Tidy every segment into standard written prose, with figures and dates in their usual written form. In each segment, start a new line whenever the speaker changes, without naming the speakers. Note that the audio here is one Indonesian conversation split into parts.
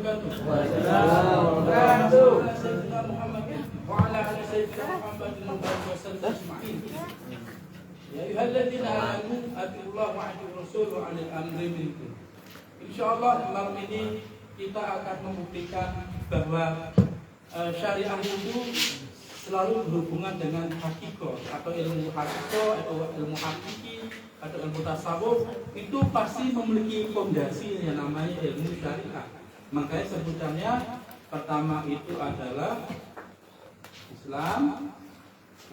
wabarakatuh.
Waalaikumsalam.
Sayyidina Muhammad wa ala ali sayyidina Muhammad wa sallam ajma'in. Ya ayyuhalladzina amanu atiullaha wa atiur rasul wa 'alal amri minkum. Insyaallah malam ini kita akan membuktikan bahwa syariah itu selalu berhubungan dengan hakiko atau ilmu hakiko atau ilmu hakiki atau ilmu tasawuf, itu pasti memiliki fondasi yang namanya ilmu syariah. Makanya sebutannya pertama itu adalah Islam,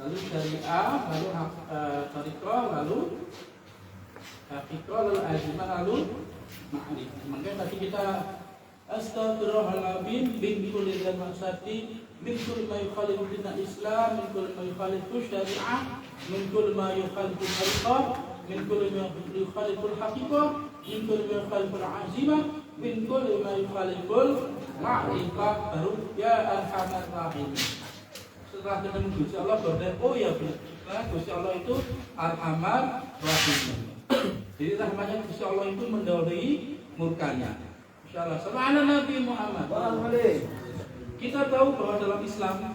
lalu syariah, lalu tariqah, lalu hakiko, lalu azimah, lalu ma'rifah. Makanya tadi kita Astaghfirullahaladzim min kulli dzambin min kulli ma yukhalifu dinal Islam, min kulli ma yukhalifu syariah, min kulli ma yukhalifu tariqah, min kulli ma yukhalifu haqiqah, min kulli ma yukhalifu azimah, min kulli ma yukhalifu ma'rifah. Baru ya arhamar rahimin. Setelah kita memuji Allah berkata, oh ya benar, Gusti Allah itu arhamar rahimin. Jadi rahmatnya Gusti Allah itu mendahului murkanya. Insyaallah. Subhana Nabi Muhammad. Kita tahu bahwa dalam Islam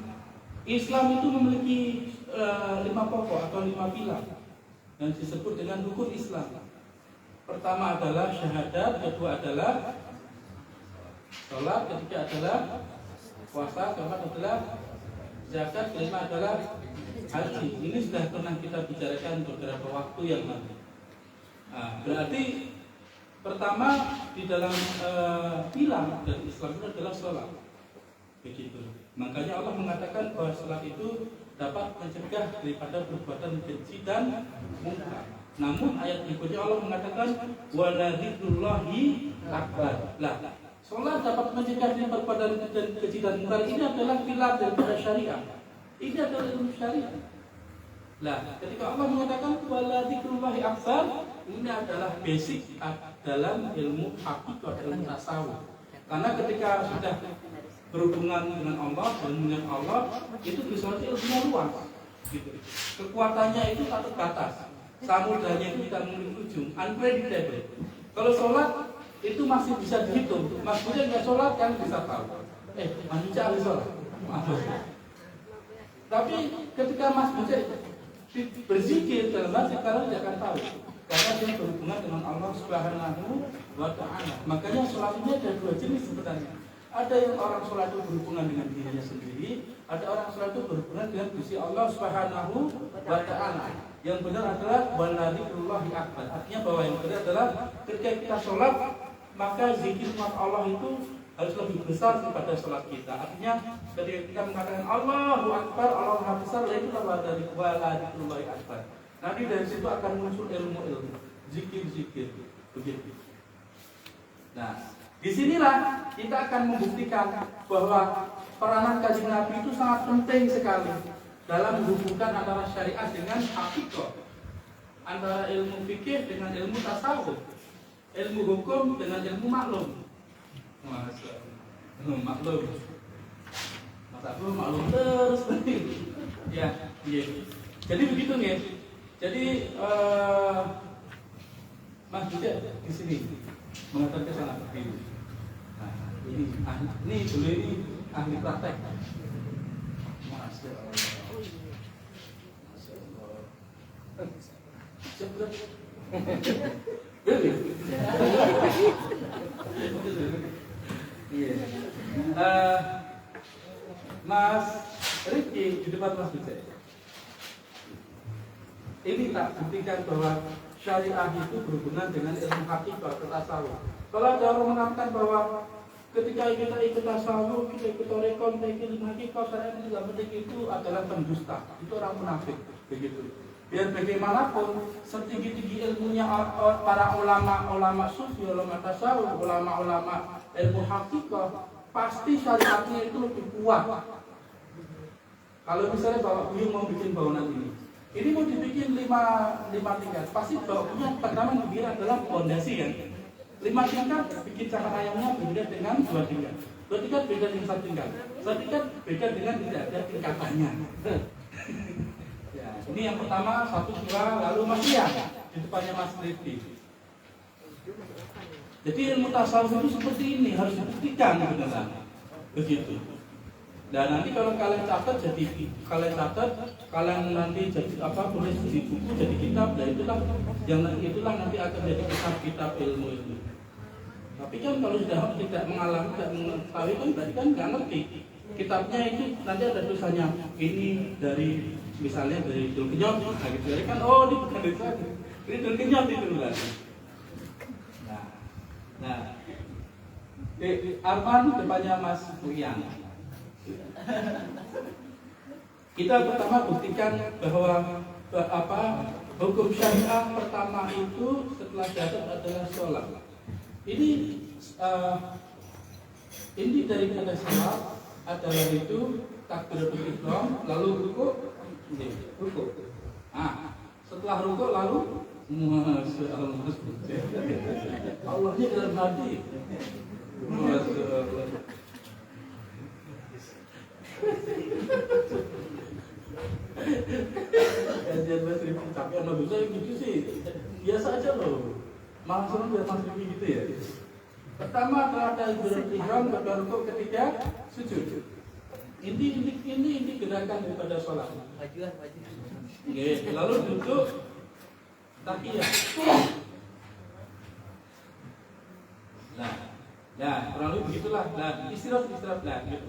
itu memiliki 5 pokok atau 5 pilar yang disebut dengan rukun Islam. Pertama adalah syahadat, kedua adalah salat, ketiga adalah puasa, keempat adalah zakat, kelima adalah haji. Ini sudah pernah kita bicarakan beberapa waktu yang lalu. Berarti pertama di dalam pilar dari Islam itu adalah sholat. Begitu. Makanya Allah mengatakan bahwa sholat itu dapat mencegah daripada perbuatan keji dan munkar. Namun ayat berikutnya Allah mengatakan wala dzikrullahi akbar. Lah, sholat dapat mencegah dari perbuatan keji dan munkar, ini adalah pilar daripada syariah. Ini adalah ilmu syariah. Lah, ketika Allah mengatakan wala dzikrullahi akbar, ini adalah basic dalam ilmu hakikat, ilmu tasawuf. Karena ketika sudah berhubungan dengan Allah dan dengan Allah, itu bisa ilmunya luas. Gitu. Kekuatannya itu tak terbatas. Samudanya itu tidak memiliki ujung, unpredictable. Kalau sholat itu masih bisa dihitung. Maksudnya nggak sholat kan bisa tahu. Manusia harus sholat. Tapi ketika Mas Buja berzikir dalam hati, kalau tidak akan tahu. Karena dia berhubungan dengan Allah Subhanahu wa Ta'ala. Makanya sholat ini ada 2 jenis sebenarnya. Ada yang orang sholat itu berhubungan dengan dirinya sendiri, ada orang sholat itu berhubungan dengan Gusti Allah Subhanahu wa Ta'ala. Yang benar adalah wala dzikrullahi akbar. Artinya bahwa yang benar adalah ketika kita sholat, maka zikir Allah itu harus lebih besar daripada sholat kita. Artinya ketika kita mengatakan Allahu Akbar, Allah Maha Besar, itu wala dzikrullahi akbar. Nanti dari situ akan muncul ilmu-ilmu, zikir-zikir, begitu. Nah, disinilah kita akan membuktikan bahwa peranan Kanjeng Nabi itu sangat penting sekali dalam menghubungkan antara syariat dengan hakikat, antara ilmu fikih dengan ilmu tasawuf, ilmu hukum dengan ilmu maklum. Maklum. Masa maklum terus ya, iya. Jadi begitu nih. Jadi Mas Buja di sini mengatakan kesalahan begini. Nah, ini dulu ini ahli praktek. Masya Allah. Mas Riki di depan Mas Buja. Ini tak buktikan bahwa syariah itu berhubungan dengan ilmu hakikat atau tasawuf. Kalau ada orang mengatakan bahwa ketika kita ikut tasawuf, kita ikut torekon, kita ikut ilmu hakikat, syariah itu tidak penting, itu adalah pendusta. Itu orang munafik, begitu. Biar bagaimanapun, setinggi-tinggi ilmunya para ulama sufi, ulama tasawuf, ulama ilmu hakikat, pasti syariatnya itu lebih kuat. Kalau misalnya Bapak Buyung mau bikin bangunan ini mau dibikin 5 tingkat, pasti baunya pertama yang dikira adalah fondasi kan. 5 tingkat bikin cakar ayamnya berbeda dengan 2 tingkat. 2 tingkat beda dengan 1 tingkat. 1 tingkat beda dengan tidak ada tingkatannya. Ya, ini yang pertama 1, 2, lalu Mas Ria di depannya Mas Rifki. Jadi ilmu tasawuf itu seperti ini, harus dibuktikan benar. Begitu. Dan nanti kalau kalian catat, kalian nanti jadi tulis di buku jadi kitab, dan itulah nanti akan jadi kitab ilmu itu. Tapi kan kalau sudah tidak mengalami, tidak mengetahui kan berarti kan nggak ngerti. Kitabnya itu nanti ada tulisannya ini dari misalnya dari Dul Kenyot, gitu. Jadi kan ini bukan dari saya, ini Dul Kenyot itu kan. Nah, Arman depannya Mas Rian. Kita pertama buktikan bahwa hukum syariah pertama itu setelah syahadat adalah sholat. Ini daripada sholat adalah itu takbiratul ihram, lalu rukuk. Setelah rukuk lalu Masya Allah, Allahnya dalam hati. Masya Allah. Kajian Mas Rifki capek sama dosa gitu sih. Biasa aja loh. Malah serem biar Mas Rifki gitu ya. Pertama adalah takbiratul ihram, kedua rukuk, ketiga sujud. Ini gerakan daripada sholat. Lalu duduk tahiyat. Nah, kurang lebih begitulah. Nah, istirahat gitu.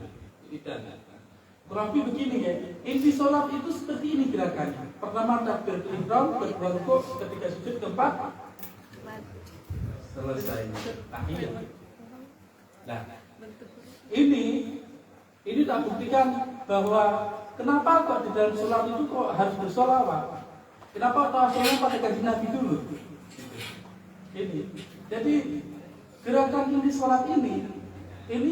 Kurang lebih begini ya. Inti sholat itu seperti ini gerakannya. Pertama takbiratul ihram, kedua rukuk, ketiga sujud, keempat selesai tahiyat. Nah, ini tak buktikan bahwa kenapa kok di dalam sholat itu kok harus bersolawat. Kenapa tawasulnya pada kajian Nabi dulu? Ini. Jadi gerakan inti sholat ini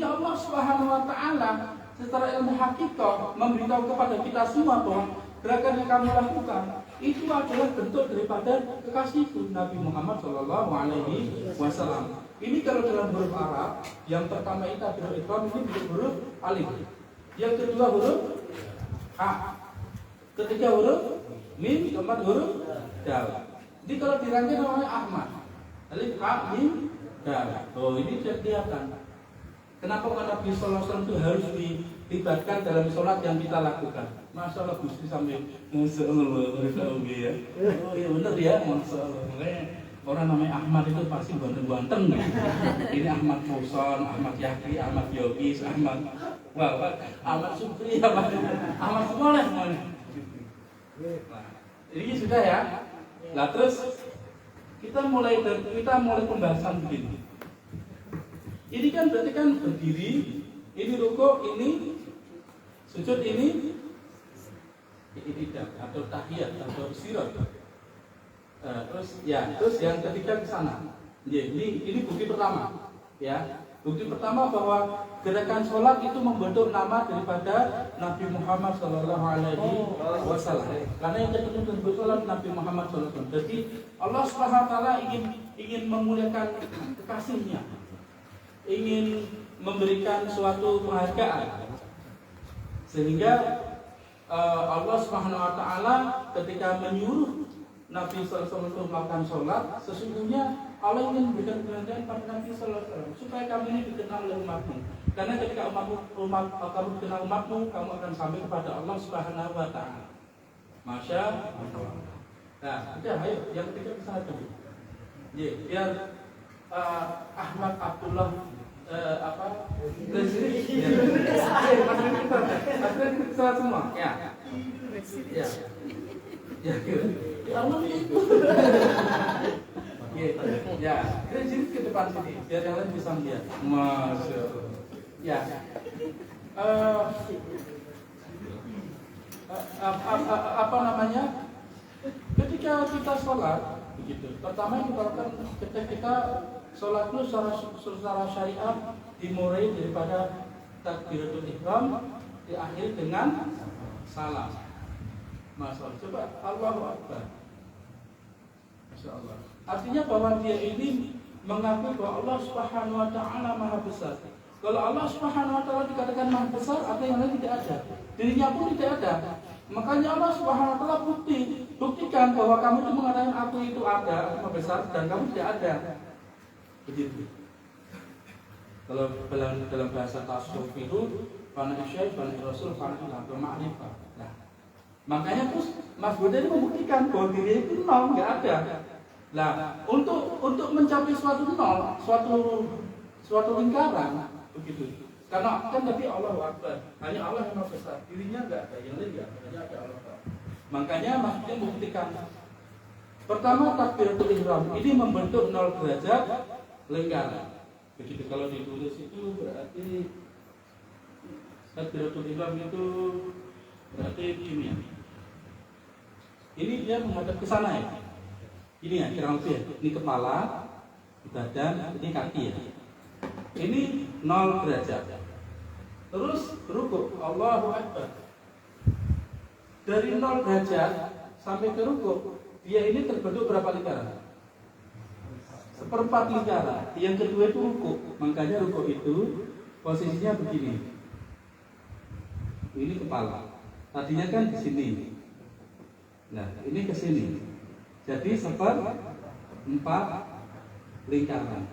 Allah Subhanahu Wa Taala secara ilmu hakikat memberitahu kepada kita semua bahwa gerakan yang kamu lakukan itu adalah bentuk daripada kekasihku Nabi Muhammad Shallallahu Alaihi Wasallam. Ini kalau dalam huruf Arab, yang pertama itu adalah ikram, ini huruf alif. Yang kedua huruf ha. Ketiga huruf mim, keempat huruf dal. Jadi kalau dirangkai namanya Ahmad. Alif, ha, mim, dal. Ini sudah kelihatan. Kenapa Nabi Sallallahu Alaihi Wasallam itu harus dilibatkan dalam sholat yang kita lakukan? Masya Allah Gusti sampai Masya Allah ya. Iya benar ya, Masya Allah. Makanya orang namanya Ahmad itu pasti ganteng-ganteng. Ini Ahmad Fuson, Ahmad Yaki, Ahmad Yogis, Ahmad Supri, Ahmad semua lah semuanya. Ini sudah ya. Nah terus kita mulai pembahasan begini. Ini kan berarti kan berdiri, ini rukuk, ini sujud, ini atau tahiyat atau istirahat. Terus yang ketiga ke sana. Ini bukti pertama, ya. Bukti pertama bahwa gerakan sholat itu membentuk nama daripada Nabi Muhammad Shallallahu Alaihi Wasallam. Karena yang kedua disebut sholat Nabi Muhammad Shallallahu Alaihi Wasallam. Jadi Allah Subhanahu Wa Taala ingin memuliakan kekasihnya, ingin memberikan suatu penghargaan, sehingga Allah Subhanahu Wa Taala ketika menyuruh Nabi SAW melakukan sholat, sesungguhnya Allah ingin memberikan penghargaan pada Nabi SAW supaya kamu ini dikenal oleh umatmu. Karena ketika kamu dikenal umatmu, kamu akan sampai kepada Allah Subhanahu Wa Taala. Masya Allah. Nah, udah, ayo yang ketiga kesana dulu. Biar Ahmad Abdullah kita semua, ya. Allah itu. Ya, kita sini ke depan sini, biar yang lain bisa melihat. Masya Allah. Ya. Apa namanya? Ketika kita sholat, begitu. Pertama yang kita lakukan ketika kita sholat itu secara syariat dimulai daripada takbiratul ihram, diakhiri dengan salam. Masya Allah. Coba Allahu Akbar. Masya Allah. Artinya bahwa dia ini mengaku bahwa Allah Subhanahu Wa Taala Maha Besar. Kalau Allah Subhanahu Wa Taala dikatakan Maha Besar, artinya yang lain tidak ada. Dirinya pun tidak ada. Makanya Allah Subhanahu Wa Taala buktikan bahwa kamu itu mengatakan aku itu ada, Maha Besar, dan kamu tidak ada. Begitu. Kalau dalam bahasa tasawuf itu fana syekh, fana rasul, fana ilah, ma'rifah. Nah, makanya terus Mas Buddha ini membuktikan bahwa diri itu nol, nggak ada. Nah, untuk mencapai suatu nol, suatu lingkaran begitu. Karena kan tadi Allah Akbar, hanya Allah yang Maha Besar, dirinya nggak ada, yang lain nggak ada, hanya ada Allah. Makanya Mas Buddha membuktikan. Pertama takbiratul ihram ini membentuk 0 derajat lingkaran. Begitu kalau ditulis itu berarti takbiratul ihram itu berarti gini ya. Ini dia menghadap ke sana ya. Ini ya kurang lebih ya. Ini kepala, badan, ini kaki ya. Ini 0 derajat. Terus rukuk Allahu Akbar. Dari 0 derajat sampai ke rukuk, dia ini terbentuk berapa lingkaran? 1/4 lingkaran. Yang kedua itu rukuk. Makanya rukuk itu posisinya begini. Ini kepala. Tadinya kan di sini. Nah, ini ke sini. Jadi 1/4 lingkaran.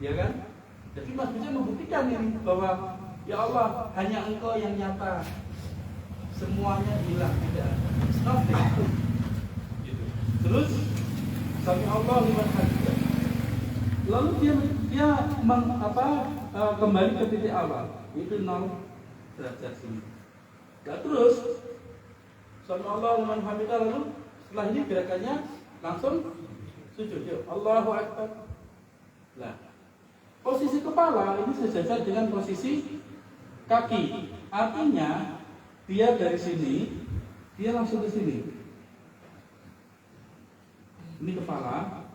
Ya kan? Jadi Mas bisa membuktikan ini bahwa ya Allah, hanya Engkau yang nyata. Semuanya hilang, tidak ada. Nothing. Gitu. Terus sami Allah liman hamidah. Lalu dia kembali ke titik awal. Itu 0 derajat sini. Nah, terus sami Allah liman hamidah, lalu setelah ini gerakannya langsung sujud. Allahu Akbar. Nah, posisi kepala ini sejajar dengan posisi kaki. Artinya dia dari sini, dia langsung ke sini. Ini kepala.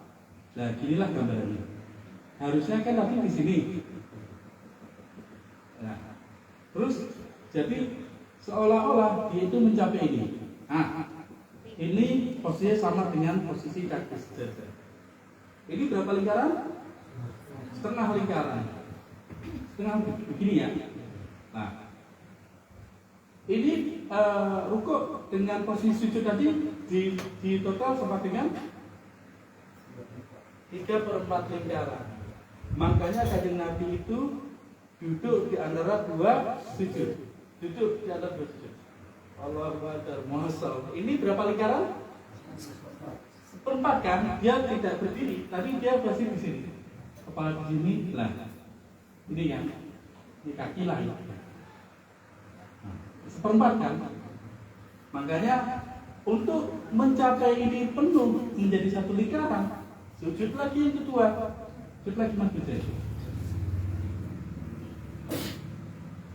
Nah, ginilah gambarannya. Harusnya kan tadi di sini. Nah, terus jadi seolah-olah dia itu mencapai ini. Nah, ini posisinya sama dengan posisi kaki sejajar. Ini berapa lingkaran? Setengah lingkaran. Setengah begini ya. Nah, ini rukuk dengan posisi sujud tadi di total sama dengan 3/4 lingkaran. Makanya Kanjeng Nabi itu duduk di antara 2 sujud. Duduk di antara 2 sujud. Allahu Akbar, Masya. Ini berapa lingkaran? 1/4 kan? Dia tidak berdiri, tapi dia pasti di sini. Kepala di sini, lah. Ini yang di kaki lah ya. 1/4 kan? Makanya untuk mencapai ini penuh menjadi satu lingkaran, sujud lagi yang kedua, sujud lagi maksudnya.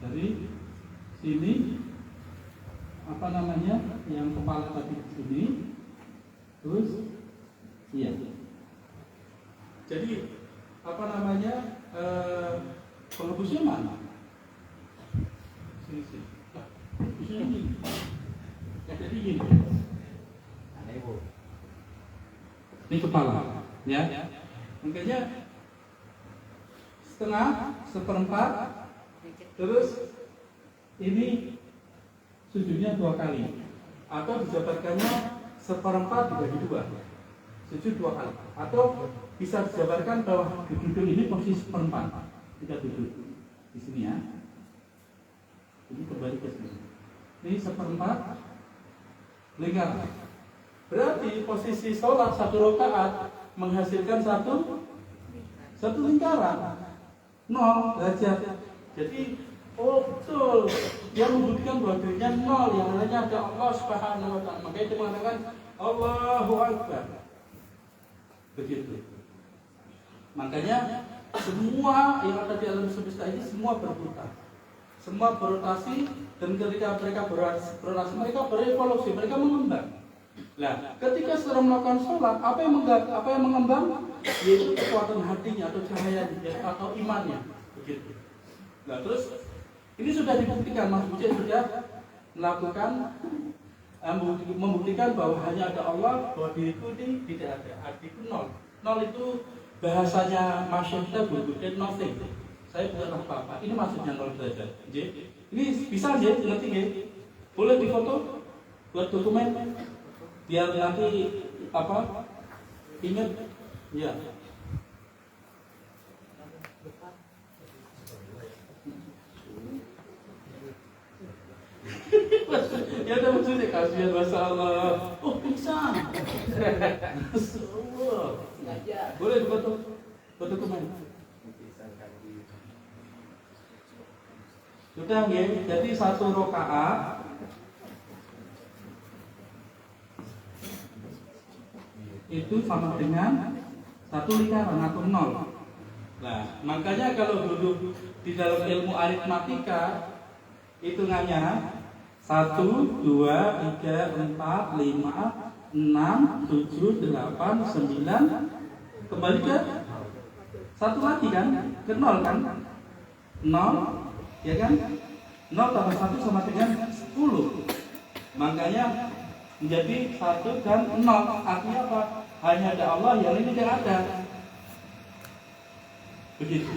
Dari sini yang kepala tadi di sini, terus iya. Jadi penghembusnya mana? Sini. Ini. Ya, jadi gini. Ini kepala, ya. Makanya setengah, 1/4, terus ini sujudnya 2 kali, atau dijabarkannya 1/4 dibagi 2, sujud 2 kali, atau bisa dijabarkan bahwa duduk ini posisi 1/4, kita duduk di sini ya. Ini kembali ke sini. Ini 1/4 lingkaran. Berarti posisi sholat 1 rakaat menghasilkan satu lingkaran 0 derajat. Jadi betul, dia membuktikan bahwa dirinya 0, yang lainnya ada Allah Subhanahu wa Ta'ala. Makanya dia mengatakan Allahu Akbar. Begitu. Makanya semua yang ada di alam semesta ini semua berputar, semua berotasi, dan ketika mereka berotasi, mereka berevolusi, mereka mengembang. Nah, ketika sedang melakukan sholat, apa yang mengembang? Yaitu kekuatan hatinya atau cahayanya atau imannya. Begitu. Nah, terus ini sudah dibuktikan, Mas Buce sudah melakukan membuktikan bahwa hanya ada Allah, bahwa diriku ini tidak ada, artiku 0. 0 itu bahasanya masyarakat kita berbuat nothing. Saya bukan apa-apa. Ini maksudnya 0 derajat. Ini bisa aja, ngerti nggak? Boleh difoto buat dokumen, biar nanti ingat, ya.
Ya ada maksudnya kasihan masalah.
Oh pingsan.
Boleh foto, foto kemana? Sudah ya. Jadi 1 rakaat itu sama dengan 1 lingkaran atau 0. Nah, makanya kalau duduk di dalam ilmu aritmatika hitungannya 1, 2, 3, 4, 5, 6, 7, 8, 9 kembali ke 1 lagi kan? Ke 0 kan? 0 ya kan? 0 tambah 1 sama dengan 10. Makanya menjadi 1 dan 0. Artinya apa? Hanya ada Allah, yang ini tidak ada. Begitu.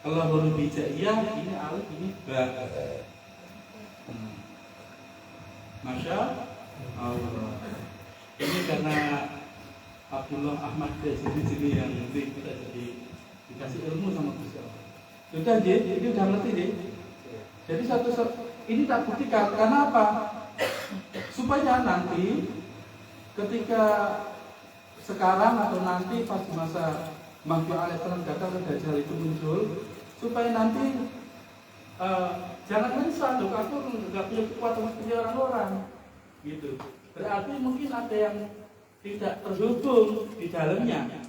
Kalau baru bijaiyah, ini alif, ini ba. Masya Allah. Ini karena Abdullah Ahmad dari sini yang nanti kita jadi dikasih ilmu sama Gusti Allah. Sudah dia, ini udah ngerti deh. Jadi ini tak buktikan karena apa? Supaya nanti ketika sekarang atau nanti pas masa Mahdi alaihissalam datang ke Dajjal itu muncul, supaya nanti jangan risau, aku nggak punya kekuatan seperti orang-orang, gitu. Berarti mungkin ada yang tidak terhubung di dalamnya,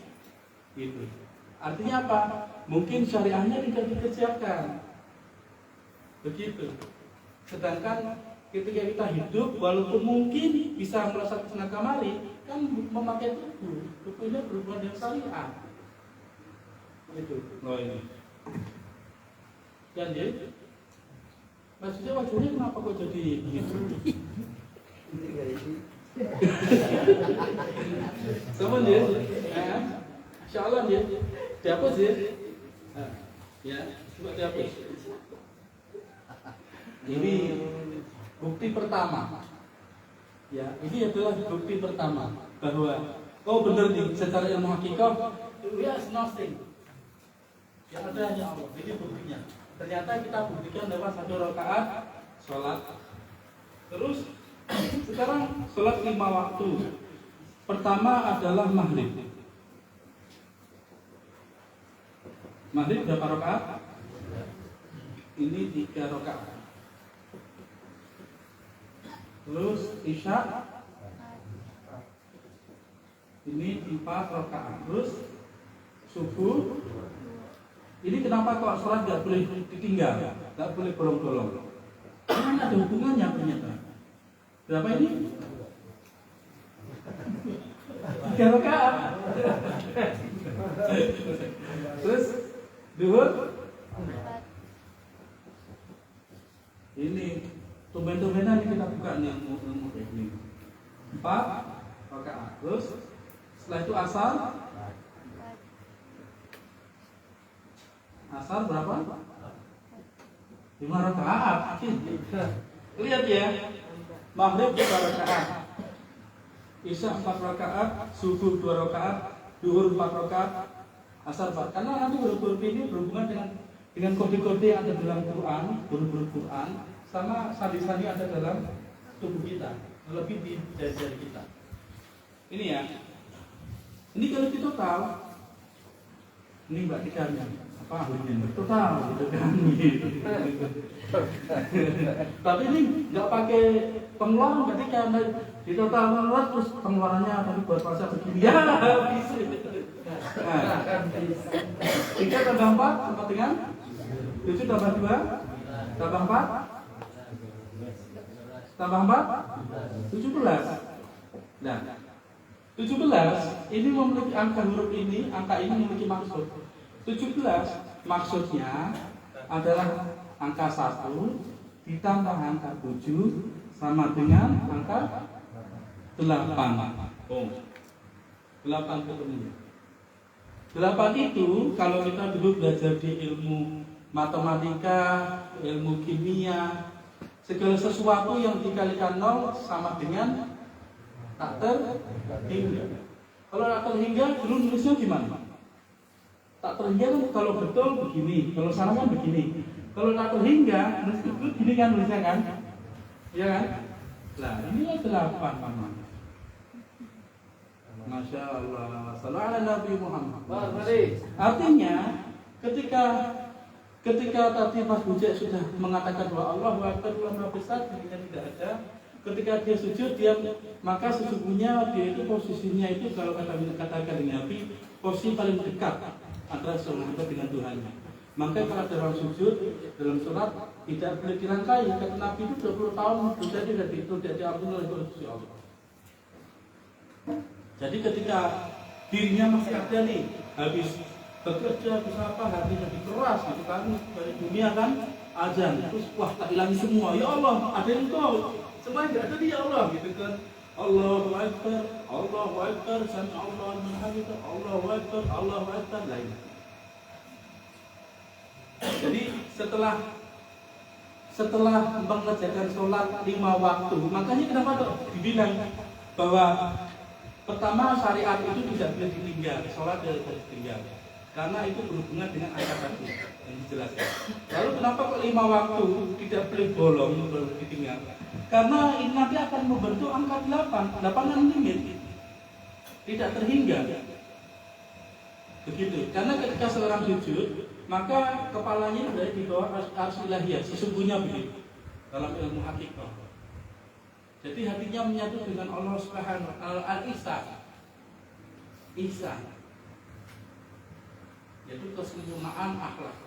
gitu. Artinya apa? Mungkin syariahnya tidak dikerjakan, begitu. Sedangkan ketika kita hidup, walaupun mungkin bisa merasa kesana kemari, kan memakai tubuhnya berhubungan dengan syariat. Itu. Oh ini. Dan dia, maksudnya wajahnya kenapa kok jadi begitu? Sama dia, insyaallah dia, dihapus dia. Ya, coba dihapus. Ini bukti pertama. Ya, ini adalah bukti pertama bahwa oh benar nih secara ilmu hakikat, we are nothing. Yang ada hanya Allah. Ini buktinya. Ternyata kita buktikan lewat 1 rakaat sholat. Terus sekarang sholat 5 waktu. Pertama adalah maghrib. Maghrib berapa rakaat? Ini 3 rakaat. Terus isya ini 4 rakaat. Terus subuh. Ini kenapa kok sholat nggak boleh ditinggal, nggak boleh bolong-bolong? Karena ada hubungannya ternyata. Berapa ini? 3 rakaat. Terus duhur. Ini tumben-tumbenan kita buka nih ilmu ini. 4 rakaat. Terus setelah itu asar. Asar berapa? 5 rakaat. Lihat ya. Maghrib 2 rakaat. Isya 4 rakaat, subuh 2 rakaat, duhur 4 rakaat, asar 4. Karena nanti huruf-huruf ini berhubungan dengan kode-kode yang ada dalam Quran, huruf-huruf Quran, sama sandi-sandi ada dalam tubuh kita, lebih di jari-jari kita. Ini ya. Ini kalau kita tahu, ini Mbak Tika apa ahlinya total gitu kan gitu. Tapi ini nggak pakai pengeluaran ketika di total mengeluarkan terus pengeluarannya tadi buat puasa begini ya bisa. Nah, 3 tambah 4 sama dengan 7 tambah 2 tambah 4 tambah 4 17. Nah 17 ini memiliki angka huruf ini, angka ini memiliki maksud. 17 maksudnya adalah angka 1 ditambah angka 7 sama dengan angka 8. Oh, 8 ketemu. 8 itu kalau kita dulu belajar di ilmu matematika, ilmu kimia, segala sesuatu yang dikalikan 0 sama dengan tak terhingga. Kalau tak terhingga dulu nulisnya gimana? Tak terhingga kan kalau betul begini, kalau salah kan begini. Kalau tak terhingga, nulis itu gini kan nulisnya kan? Ya kan? Nah, ini 8 paman. Masya Allah. Sallallahu ala Nabi Muhammad. Artinya, ketika tadi Mas Bujek sudah mengatakan bahwa Allah Akbar, Allah Maha Besar, dirinya tidak ada. Ketika dia sujud, maka sesungguhnya dia itu posisinya itu kalau katakan dengan Nabi, posisi paling dekat antara seorang hamba dengan Tuhannya. Maka kalau dalam sujud, dalam sholat tidak boleh dirangkai. Kata Nabi itu 20 tahun sudah tidak diampuni oleh Gusti Allah. Jadi ketika dirinya masih ada nih, habis bekerja, habis apa, hatinya dikeras gitu kan, dari dunia kan, azan, terus wah tak hilangi semua. Ya Allah, ada Engkau. Semua tidak ada dia Allah gitu kan. Allahu Akbar, Allahu Akbar, sami Allah liman hamidah, Allahu Akbar, Allahu Akbar, lain. Jadi setelah mengerjakan sholat 5 waktu, makanya kenapa dibilang bahwa pertama syariat itu tidak boleh ditinggal, sholat tidak boleh ditinggal, karena itu berhubungan dengan ayat tadi yang dijelaskan. Lalu kenapa kok 5 waktu tidak boleh bolong, boleh ditinggal? Karena ini nanti akan membentuk angka 8 kan limit, tidak terhingga. Begitu. Karena ketika seorang sujud, maka kepalanya berada di bawah arsy ilahiyah, sesungguhnya begitu dalam ilmu hakikat. Jadi hatinya menyatu dengan Allah Subhanahu wa taala, al-ihsan. Ihsan. Yaitu kesempurnaan akhlak.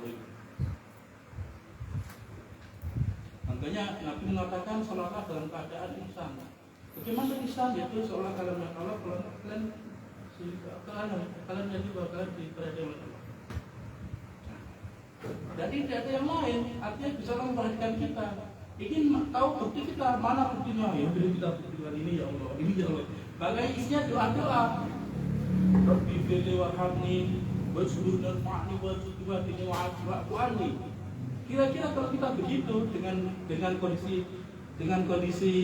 Makanya Nabi mengatakan salatlah dalam keadaan ihsan. Bagaimana ihsan? Yaitu seolah kalian kalau kalian jadi bakalan diberada oleh Allah. Jadi tidak ada yang lain. Artinya bisa memperhatikan kita. Ingin tahu bukti kita, mana buktinya? Ya beri kita buktikan ini ya Allah, ini ya Allah. Makanya isinya doa-doa. Rabbi firli warhamni wajbur dan ma'ni wajibati wa'afwa'ani. Kira-kira kalau kita begitu dengan kondisi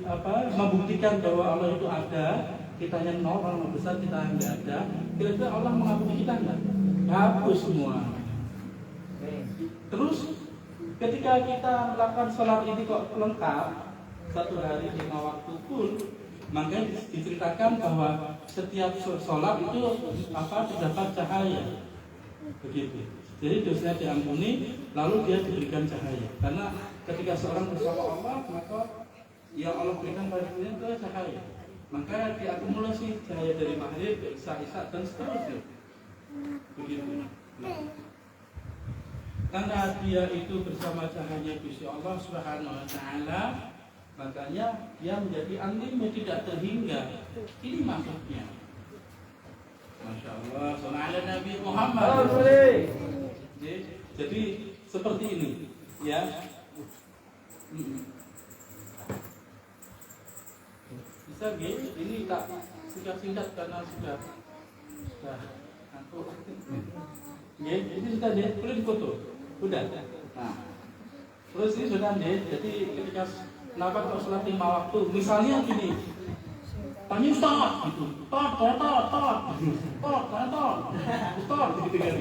apa membuktikan bahwa Allah itu ada, kitanya nol, orang besar kita tidak ada, kira-kira Allah mengampuni kita enggak? Hapus semua. Terus ketika kita melakukan sholat ini kok lengkap 1 hari 5 waktu pun, maka diceritakan bahwa setiap sholat itu terdapat cahaya, begitu. Jadi dosanya diampuni, lalu dia diberikan cahaya. Karena ketika seorang bersama Allah, maka yang Allah berikan pada dia itu cahaya. Maka diakumulasi cahaya dari maghrib, isya, dan seterusnya. Begitu. Karena dia itu bersama cahaya Gusti Allah Subhanahu wa taala, makanya dia menjadi alim yang tidak terhingga. Ini maksudnya. Masya Allah, sallallahu ala Nabi Muhammad. Jadi seperti ini, ya. Bisa gitu. Ini tak singkat karena sudah ngantuk. Ya, ini sudah deh, boleh difoto. Udah. Nah, terus ini sudah deh. Jadi ketika kenapa kalau sholat 5 waktu, misalnya gini, tanya Ustaz, gitu, tot, gitu kan?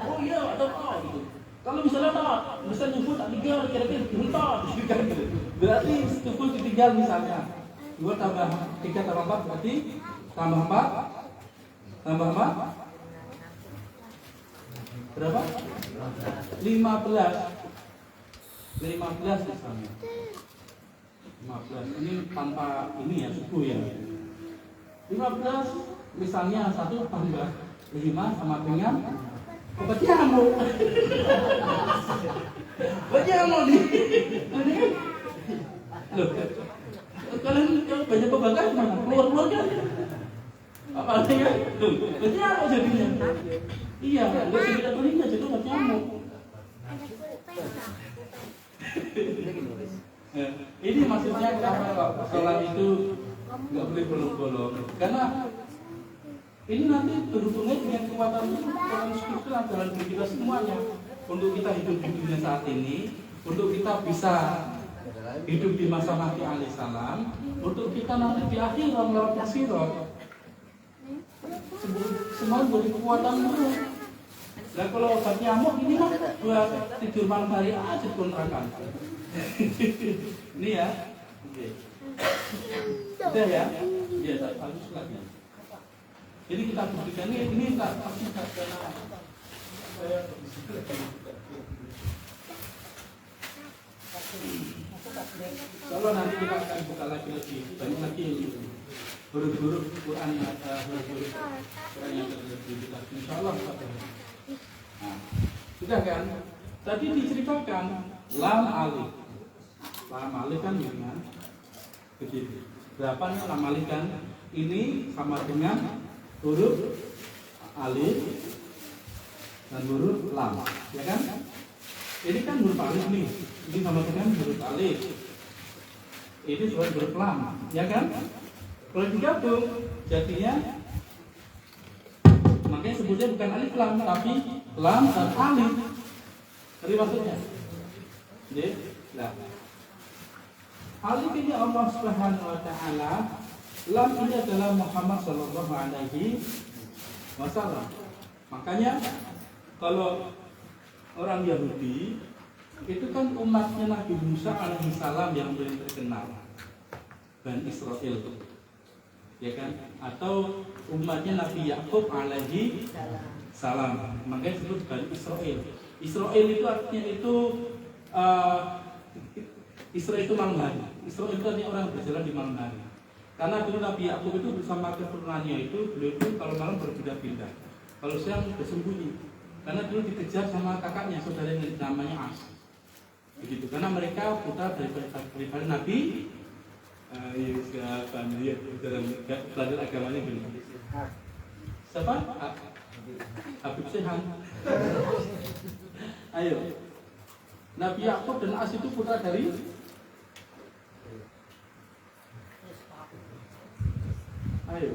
Oh iya, ada tot, gitu. Kalau misalnya tot, bisa nyebut tinggal kira-kira tot, gitu kan? Berarti 10 ditinggal misalnya, 2 tambah 3 tambah 4 berarti tambah 4 berapa? 15 misalnya. 15 ini tanpa ini ya, subuh ya. 15 misalnya 1 tambah 5 sama dengan obat nyamuk. Obat nyamuk nih. Loh, kalian banyak pembangkang mana? Keluar kan? Apa artinya? Loh, obat nyamuk jadinya. Iya, nggak sekitar telinga jadi obat nyamuk. Ini maksudnya kenapa sholat itu nggak boleh bolong-bolong? Karena ini nanti berhubungan dengan kekuatan spiritual dalam diri kita semuanya. Untuk kita hidup di dunia saat ini, untuk kita bisa hidup di masa Nabi alaihissalam, untuk kita nanti di akhirat melewati sirat, semua beri kekuatan dulu. Nah kalau obat nyamuk ini mah buat tidur malam hari aja kontrakan. Ini ya, Oke. Sudah ya? Ya, tak bagus lagi. Jadi kita buktikan ini tak pasti karena saya kalau nanti kita akan buka lagi lebih banyak lagi huruf-huruf Quran yang ada huruf-huruf Quran yang terlebih kita insya Allah. Nah, sudah kan? Tadi diceritakan lam alif. Lam alif kan dengan begitu. Berapanya lam alif kan? Ini sama dengan huruf alif dan huruf lam, ya kan? Ini kan huruf alif nih. Ini sama dengan huruf alif. Ini sebagai huruf lam, ya kan? Kalau digabung jadinya makanya sebutnya bukan alif lam tapi lam dan alif. Jadi maksudnya. Jadi, nah. Alif ini Allah Subhanahu wa taala, lam ini adalah Muhammad sallallahu alaihi wasallam. Makanya kalau orang Yahudi itu kan umatnya Nabi Musa alaihi salam yang paling terkenal, Bani Israel, ya kan? Atau umatnya Nabi Yakub alaihi salam, makanya disebut Bani Israel. Israel itu artinya itu Israel itu malam hari. Israel itu artinya orang berjalan di malam hari. Karena dulu Nabi Yakub itu bersama keturunannya itu beliau itu kalau malam berpindah-pindah, kalau siang bersembunyi. Karena dulu dikejar sama kakaknya, saudara yang namanya As. Begitu. Karena mereka putra daripada Nabi siapa dia dalam pelajar agamanya gini. Siapa? Habib Sehan. Ayo. Nabi Yakub dan As itu putra dari Ayo.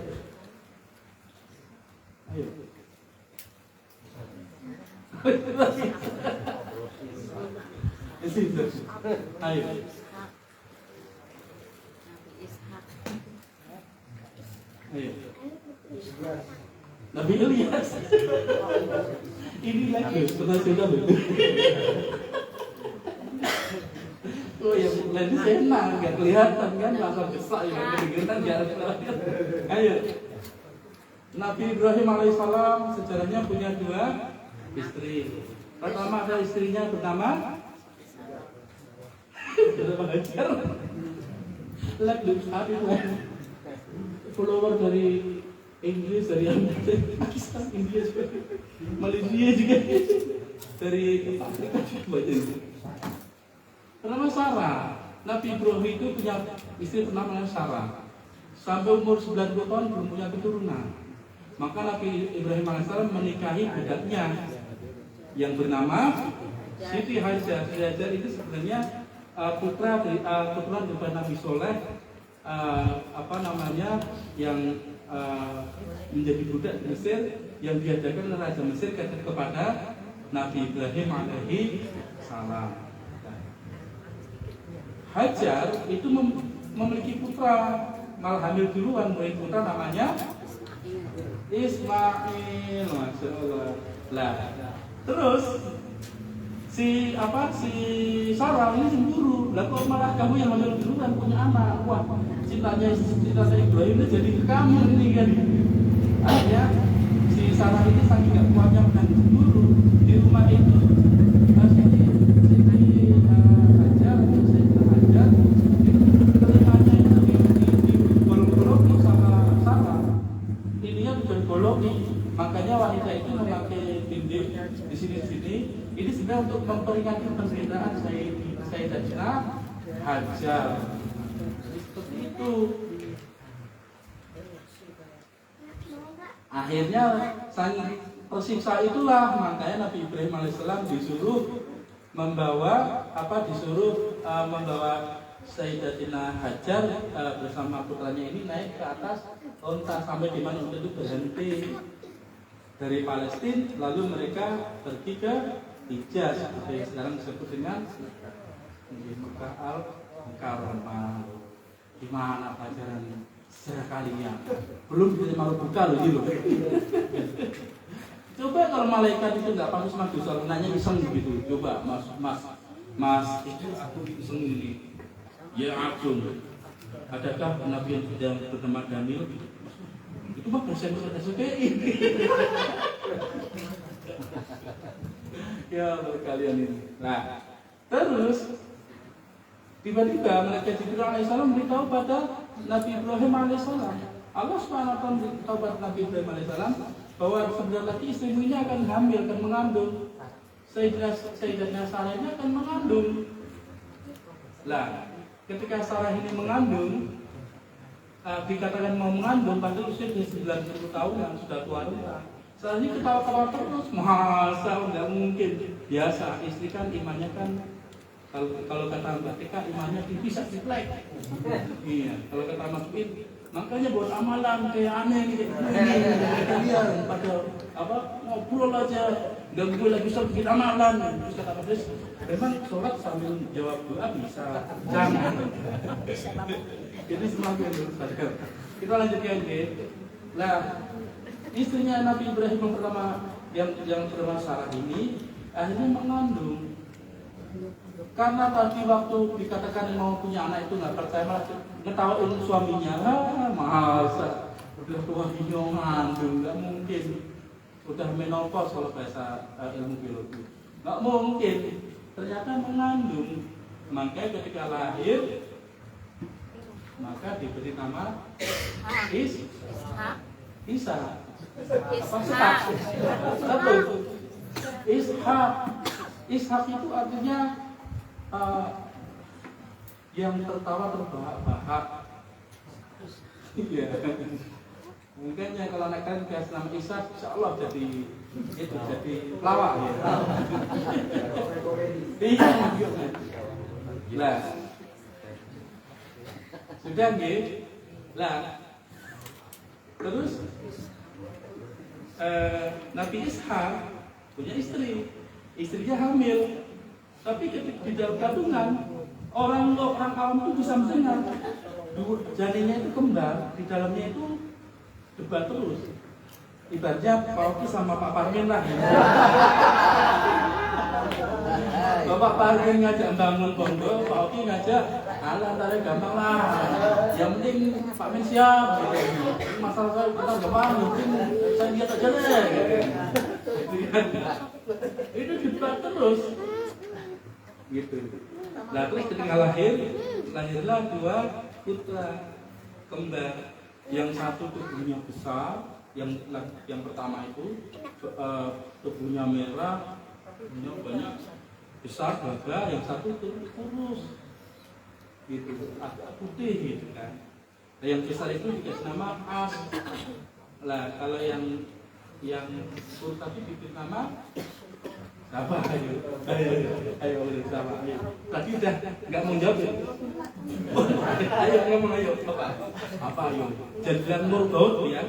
Ayo. Ayo. Ayo. Nabi Ilyas. Ini lagi internasional. Oh ya, lain senang, nggak kelihatan kan, langsung kesak ya, kedengeran nggak kelihatan. Ayo. Nabi Ibrahim alaihissalam sejarahnya punya dua istri. Pertama ada istrinya bernama Hajar. Like follower dari Inggris, dari Pakistan, India juga, Malaysia juga, dari Afrika juga banyak. Bernama Sarah. Nabi Ibrahim itu punya istri bernama Sarah. Sampai umur 90 tahun belum punya keturunan. Maka Nabi Ibrahim AS menikahi budaknya yang bernama Siti Hajar. Siti Hajar itu sebenarnya putra dari keturunan daripada Nabi Soleh, yang menjadi budak di Mesir, yang diajarkan oleh Raja Mesir kepada Nabi Ibrahim alaihi salam. Hajar itu memiliki putra, malah hamil duluan, mulai putra namanya Ismail, masya Allah. Lah, terus si Sarah ini cemburu. Lah kok malah kamu yang hamil duluan punya anak? Wah, cinta Ibrahim ini jadi ke kamu ini kan. Akhirnya si Sarah ini saking gak kuatnya menahan cemburu di rumah itu. Makanya wanita itu memakai dinding di sini. Ini sebenarnya untuk memperingati penderitaan Sayyidatina Hajar. Seperti itu. Akhirnya sangat tersiksa itulah, makanya Nabi Ibrahim alaihissalam disuruh membawa Sayyidatina Hajar bersama putranya ini naik ke atas unta sampai di mana unta itu berhenti dari Palestina, lalu mereka pergi ke Hijaz, yang sekarang disebut dengan Mekah Al-Mukarramah. Di mana pelajaran sejarah kalian? Belum diterima buka loh gitu. Coba kalau malaikat itu nggak pantas maju soal nanya iseng gitu. Coba mas itu aku iseng ini. ya Abdul, adakah nabi yang sudah bernama Daniel? Itu mah presiden SPI. Ya kalian ini. Nah, terus tiba-tiba malaikat Jibril alaihissalam beritahu pada Nabi Ibrahim alaihissalam. Allah SWT beritahu pada Nabi Ibrahim alaihissalam bahwa sebentar lagi istrimu ini akan hamil, akan mengandung. Sayyidatuna Sarah ini akan mengandung. Lah, ketika Sarah ini mengandung, dikatakan mau mengandung padahal usia 90 tahunan, sudah tua renta. Sarah ini ketawa-tawa terus, masa nggak mungkin. Biasa, istri kan imannya kan kalau kata Mbak Tika imannya bisa diplek. Iya, kalau kata Mas Bin, makanya buat amalan kayak aneh gitu. Kalian pada apa ngobrol aja, nggak gue lagi bisa bikin amalan. Terus kata Mas, memang sholat sambil jawab doa bisa. Jangan. Jadi semakin sadar. Kita lanjut lagi. Nah, istrinya Nabi Ibrahim yang pertama yang bernama Sarah ini akhirnya mengandung. Karena tadi waktu dikatakan mau punya anak itu nggak percaya, malah ngetawain suaminya. Masa udah tua gini ngandung, nggak mungkin. Udah menopause kalau bahasa ilmu biologi, nggak mungkin. Ternyata mengandung. Makanya ketika lahir maka diberi nama Isa. Ishak. Ishak itu artinya yang tertawa terbahak-bahak. Iya. Mungkin ya kalau anak kan dikasih nama Ishak, insya Allah jadi pelawak ya. Iya. Lah. Sudah nggih. Lah. Terus Nabi Ishak punya istri, istrinya hamil, tapi ketika di dalam kandungan orang awam itu bisa mendengar janinnya itu kembar, di dalamnya itu debat terus, ibaratnya Pak Oki sama Pak Parmin lah. Bapak Parmin ngajak bangun pondok, Pak Oki ngajak alah tarik gampang lah, yang penting Pak Min siap gitu. Masalah saya kita gampang, mungkin saya lihat aja deh itu debat terus gitu. Nah terus ketika lahirlah dua putra kembar, yang satu tubuhnya besar, yang pertama itu tubuhnya merah, tubuhnya banyak besar gagah, yang satu tubuh kurus gitu, agak putih gitu kan. Nah, yang besar itu dikasih nama As. Lah kalau yang kurus tadi diberi nama apa? Ayo sama. Tadi udah nggak mau jawab ya? Ayo ngomong ayo apa ayo? Jangan murtad ya.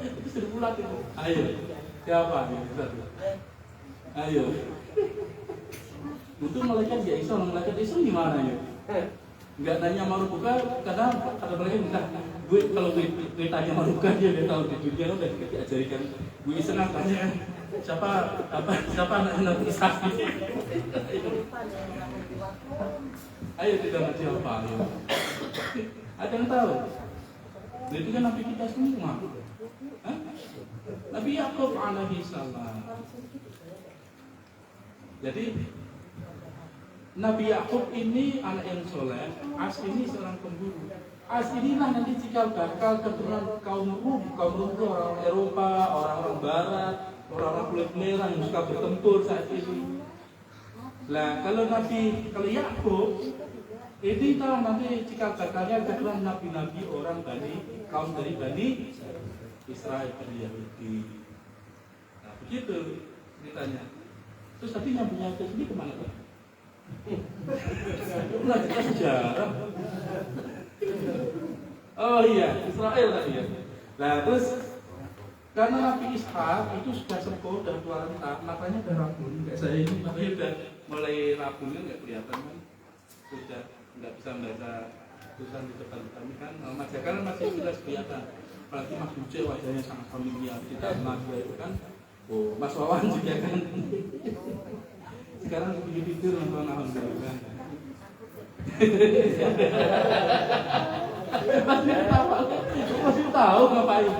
Itu sudah bulat itu. Ayo siapa nih? Ayo. Itu malaikat ya Isa, malaikat Isa gimana ya? Nggak nanya Marubuka, karena kata mereka enggak. Gue kalau gue tanya Marubuka dia tahu di dunia udah diajarikan. Gue senang tanya siapa anak Nabi Isa. Ayo kita baca siapa? Ayo. Ada yang tahu? Itu kan Nabi kita semua. Hah? Nabi Yakub alaihi salam. Jadi Nabi Yakub ini anak yang soleh, As ini seorang pemburu. As inilah nanti cikal bakal keturunan kaum Rum itu orang Eropa, orang-orang Barat, orang-orang kulit merah yang suka bertempur saat ini. Nah kalau Yakub ini tahu nanti cikal bakalnya keturunan nabi-nabi orang kaum dari Bani Israel, Bani Yahudi. Nah begitu ceritanya. Terus tadi Nabi Yakub ini kemana Pak? Kita sejarah. Oh iya, Israel tadi ya. Nah terus karena Nabi Ishak itu sudah sepuh dan tua renta, matanya udah rabun. Kayak saya ini matanya udah mulai rabunnya nggak kelihatan kan? Sudah nggak bisa membaca tulisan di depan kami kan. Mas Jaka kan masih jelas kelihatan. Apalagi Mas Buce wajahnya sangat familiar. Kita Mas itu kan. Oh Mas Wawan juga kan. Sekarang begini tidur nonton alhamdulillah.
Pasti ketawa. Pasti tahu ngapain.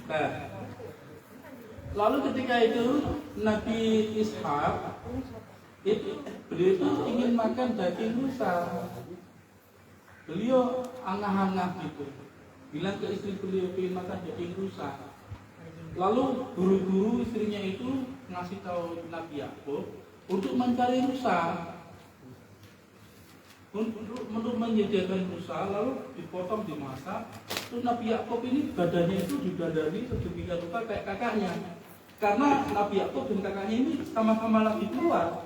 Nah, lalu ketika itu Nabi Ishak beliau itu ingin makan daging rusa. Beliau angah-angah gitu, bilang ke istri beliau ingin makan daging rusa. Lalu guru-guru istrinya itu ngasih tahu Nabi Yakub untuk mencari rusa, untuk menyediakan rusa, lalu dipotong, dimasak. Terus Nabi Yakub ini badannya itu didandani sedemikian rupa kayak kakaknya, karena Nabi Yakub dan kakaknya ini sama-sama lagi keluar.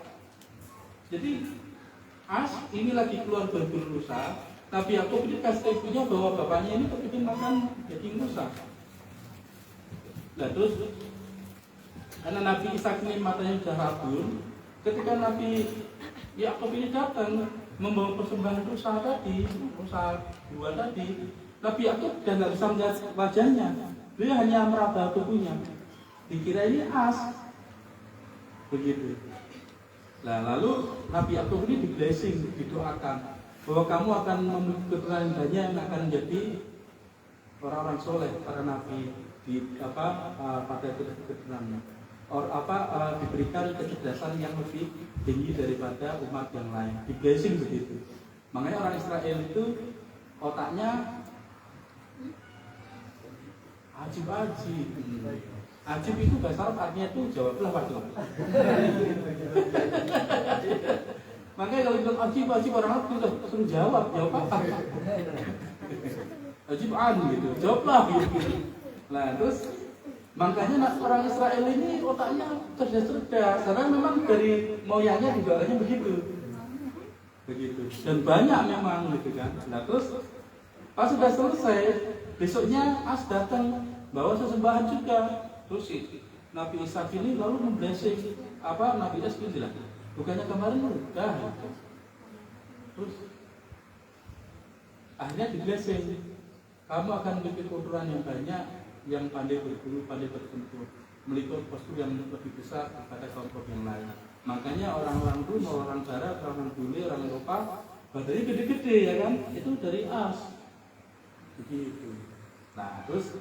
Jadi ini lagi keluar berburu rusa. Nabi Yakub ini kasih ibunya bahwa bapaknya ini kepingin makan daging rusa. Nah terus karena Nabi Ishak ini matanya sudah rabun, ketika Nabi Yakub ini datang membawa persembahan rusa tadi, rusa dua tadi, Nabi Yakub dan nggak bisa melihat wajahnya, dia hanya meraba tubuhnya, dikira ini as, begitu. Nah lalu Nabi Yakub ini di-blessing, didoakan bahwa kamu akan memiliki keturunan banyak yang akan menjadi orang-orang soleh, para nabi pada keturunannya. Diberikan kecerdasan yang lebih tinggi daripada umat yang lain. Di-blessing begitu. Makanya orang Israel itu otaknya ajib-ajib. Ajib itu bahasa Arab artinya itu jawablah waduh. Makanya kalau bilang ajib orang Arab itu suruh jawab apa? Ajib-an gitu, jawablah gitu. Nah terus makanya orang Israel ini otaknya cerdas-cerdas, karena memang dari moyangnya juga orangnya begitu. Dan banyak memang gitu kan. Nah terus pas sudah selesai, besoknya As datang bawa sesembahan juga. Terus Nabi Ishak ini lalu memblessing Nabi Ishak itu bilang, bukannya kemarin udah. Terus akhirnya di-blessing, kamu akan memiliki keturunan yang banyak, yang pandai berburu, pandai bertempur, memiliki postur yang lebih besar daripada kaum yang lain. Makanya orang-orang dulu, orang Barat, orang bule, orang Eropa, badannya gede-gede ya kan, itu dari As. Begitu. Nah terus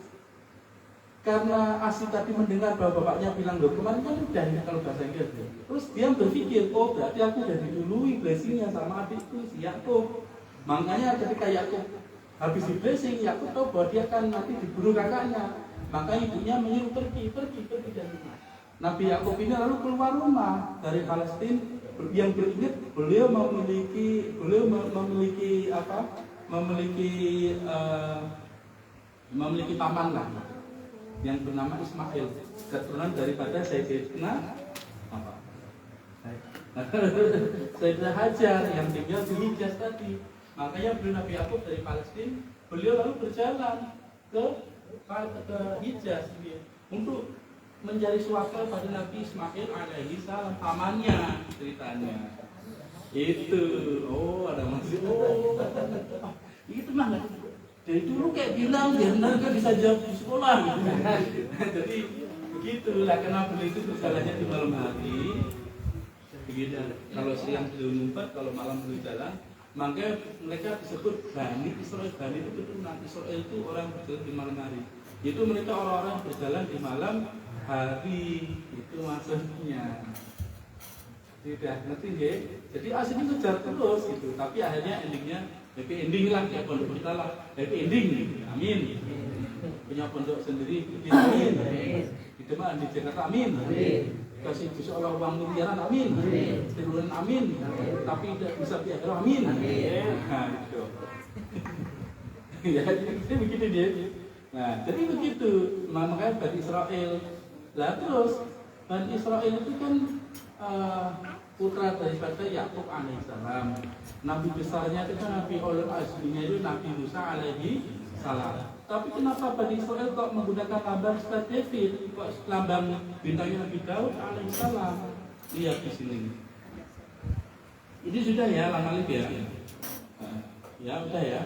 karena Asi tadi mendengar bahwa bapaknya bilang, loh kemarin kan udah ya kalau bahasa Inggris. Terus dia berpikir, oh berarti aku udah didului blessingnya sama adikku si Yakub. Makanya ketika Yakub habis di blessing, Yakub tahu bahwa dia akan nanti diburu kakaknya. Maka ibunya menyuruh pergi dari rumah. Nabi Yakub ini lalu keluar rumah dari Palestina, yang beringat beliau memiliki paman lah, yang bernama Ismail, keturunan daripada Sayyidina Hajar yang tinggal di Hijaz tadi. Makanya beliau Nabi Yakub dari Palestina, beliau lalu berjalan ke Hijaz untuk mencari suaka pada Nabi Ismail alaihi salam, pamannya ceritanya. Itu, ada masih, itu mah dari dulu kayak bilang biar kan bisa jawab di sekolah gitu. Jadi begitu lah, karena beliau itu berjalannya di malam hari. Begitu. Kalau siang beliau ngumpet, kalau malam beliau jalan. Makanya mereka disebut Bani Israel. Bani itu keturunan Israel, itu orang berjalan di malam hari. Itu mereka orang-orang berjalan di malam hari, itu maksudnya. Tidak ngerti ya. Jadi aslinya ngejar terus gitu, tapi akhirnya endingnya happy ending lah, ya pondok kita lah happy ending. Amin. Punya pondok sendiri, amin. Itu mah di Jakarta, amin. Kasih Insya Allah uang miliaran, amin. Triliunan, amin. Tapi tidak bisa biaya, amin. Nah itu. Ya jadi begitu dia. Nah jadi begitu. Makanya Bani Israel. Lah terus Bani Israel itu kan putra daripada Yakub alaihissalam. Nabi besarnya itu kan Nabi Ulul Azminya itu Nabi Musa alaihi salam. Tapi kenapa Bani Israel kok menggunakan lambang Ustaz David, kok lambang bintangnya Nabi Daud alaihissalam? Lihat di sini. Ini sudah ya lama lebih ya. Ya udah ya.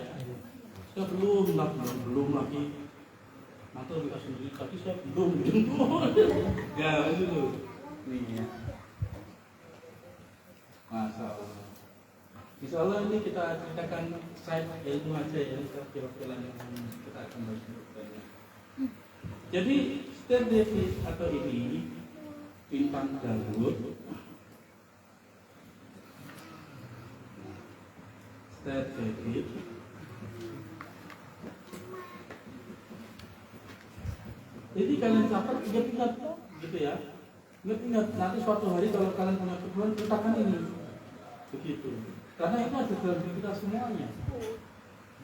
Saya belum lagi. Nanti lebih sendiri, tapi saya belum. Ya itu.
Ini ya. Masya Allah. Insya Allah ini kita ceritakan side ilmu aja ya, kira-kira yang kita akan bahas. Jadi Sir David atau ini bintang Daud, Sir David jadi kalian catat, ingat-ingat gitu ya, ingat-ingat nanti suatu hari kalau kalian punya keperluan ceritakan ini begitu, karena itu ada dalam diri kita semuanya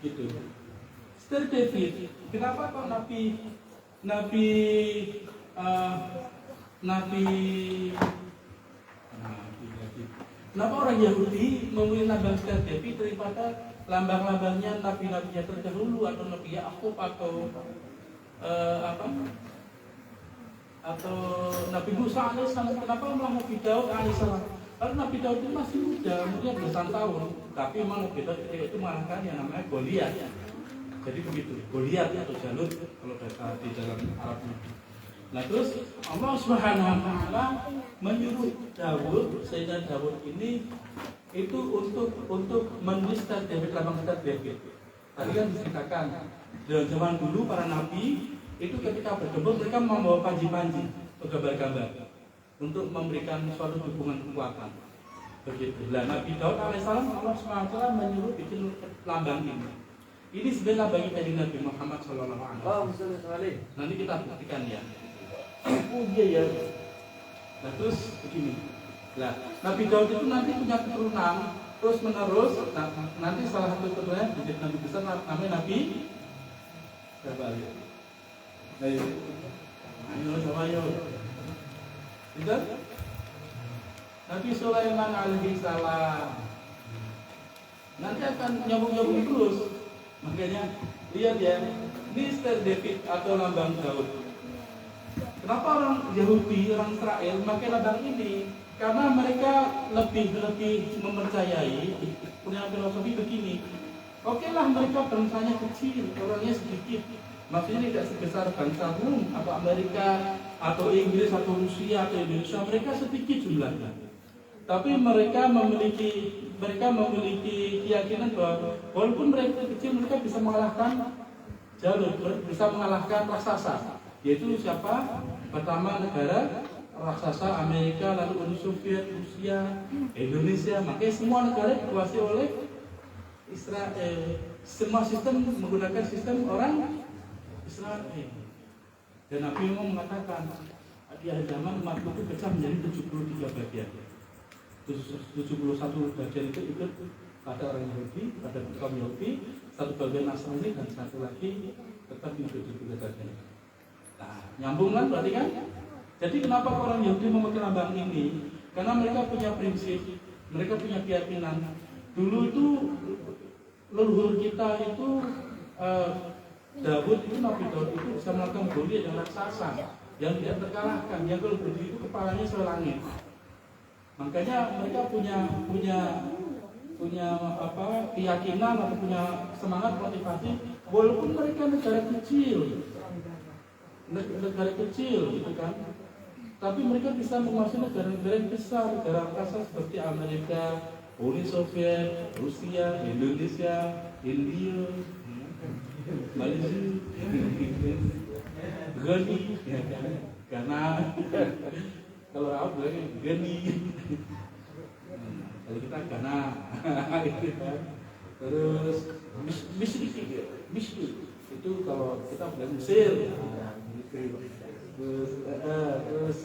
gitu. Sir David, kenapa kok kenapa orang Yahudi memilih lambang Sir David daripada lambang-lambangnya nabi-nabinya terdahulu atau Nabi Yakub atau Nabi Musa alaihissalam? Kenapa malah Nabi Daud alaihissalam? Karena Nabi Daud itu masih muda, umurnya belasan tahun, tapi memang Nabi Daud ketika itu mengalahkan yang namanya Goliat. Jadi begitu, Goliat atau Jalut kalau bahasa di dalam Arabnya. Nah terus Allah Subhanahu Wa Taala menyuruh Daud, Sayyidina Daud ini itu untuk menulis David, lambang David. Tadi kan diceritakan dalam zaman dulu para nabi itu ketika bertempur mereka membawa panji-panji atau gambar-gambar untuk memberikan suatu dukungan kekuatan. Begitu. Nah Nabi Daud alaihissalam Allah Subhanahu Wa Taala menyuruh bikin lambang ini. Ini sebenarnya bagi dari Nabi Muhammad SAW. Nanti kita buktikan ya. Oh iya ya. Nah terus begini. Nah Nabi Daud itu nanti punya keturunan terus menerus. Nah, nanti salah satu keturunannya menjadi Nabi besar namanya Nabi siapa ya? Ayo sama ayo. Tidak? Nabi Sulaiman alaihi salam. Nanti akan nyambung-nyambung terus. Makanya lihat ya, ini Sir David atau lambang Daud. Kenapa orang Yahudi, orang Israel memakai lambang ini? Karena mereka lebih mempercayai, punya filosofi begini. Oke lah mereka bangsanya kecil, orangnya sedikit. Maksudnya tidak sebesar bangsa Rum atau Amerika atau Inggris atau Rusia atau Indonesia. Mereka sedikit jumlahnya. Tapi mereka memiliki keyakinan bahwa walaupun mereka kecil, mereka bisa mengalahkan Jalut, bisa mengalahkan raksasa. Yaitu siapa? Pertama negara raksasa Amerika, lalu Uni Soviet, Rusia, Indonesia. Makanya semua negara dikuasai oleh Israel. Semua sistem menggunakan sistem orang Israel. Dan Nabi Muhammad mengatakan di akhir zaman umat itu pecah menjadi 73 bagian. 71 bagian itu ikut pada orang Yahudi, pada kaum Yahudi, satu bagian Nasrani dan satu lagi tetap ikut juga bagian. Nah, nyambung kan berarti kan? Jadi kenapa orang Yahudi memakai lambang ini? Karena mereka punya prinsip, mereka punya keyakinan. Dulu itu leluhur kita itu Daud itu Nabi Daud itu bisa melakukan Goliat yang raksasa yang tidak terkalahkan, yang kalau berdiri itu kepalanya selangit. Makanya mereka punya keyakinan atau punya semangat motivasi walaupun mereka negara kecil gitu kan, tapi mereka bisa menguasai negara-negara yang besar, negara angkasa seperti Amerika, Uni Soviet, Rusia, Indonesia, India, Malaysia, Ghani, karena kalau Arab bilangnya Ghani, kalau kita Ghana, terus Misri itu kalau kita bilang Mesir, terus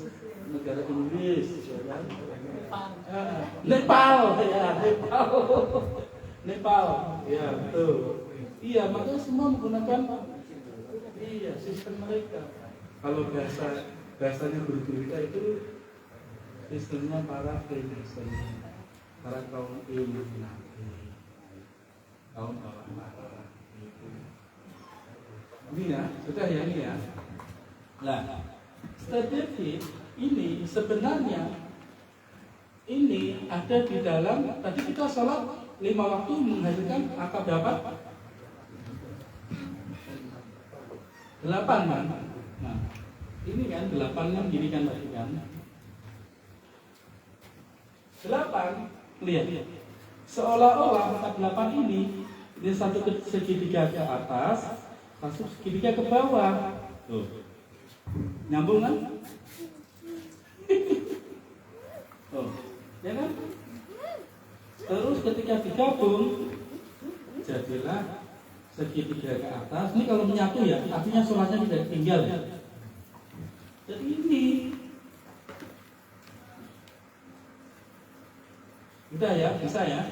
negara Inggris, Nepal, ya betul. Iya, makanya semua menggunakan sistem mereka. Kalau bahasanya guru kita itu sistemnya para Freemason, para kaum Illuminati, kaum bawah. Ini ya, sudah ya ini ya. Nah, Sir David ini sebenarnya ini ada di dalam, tadi kita sholat 5 waktu menghasilkan angka berapa? 8 kan? Nah, ini kan 8 kan gini kan tadi kan? 8, lihat. Seolah-olah 48 ini satu segitiga ke atas, satu segitiga ke bawah. Tuh. Nyambung kan? Oh, ya kan? Terus ketika digabung jadilah segitiga ke atas. Ini kalau menyatu ya, artinya sholatnya tidak tinggal ya. Jadi ini udah ya, bisa ya.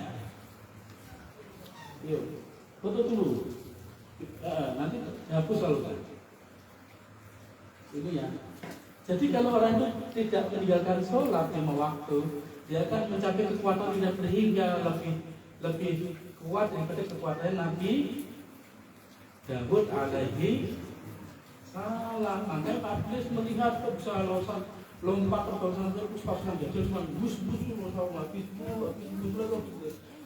Yuk, foto dulu. Nanti hapus kalau kan. Ini ya. Jadi kalau orang itu tidak meninggalkan sholat 5 waktu, dia akan mencapai kekuatan tidak terhingga, lebih kuat daripada kekuatan Nabi Daud alaihi salam. Makanya Pak Iblis melihat kok bisa lompat terbang terus pas dia cuma bus habis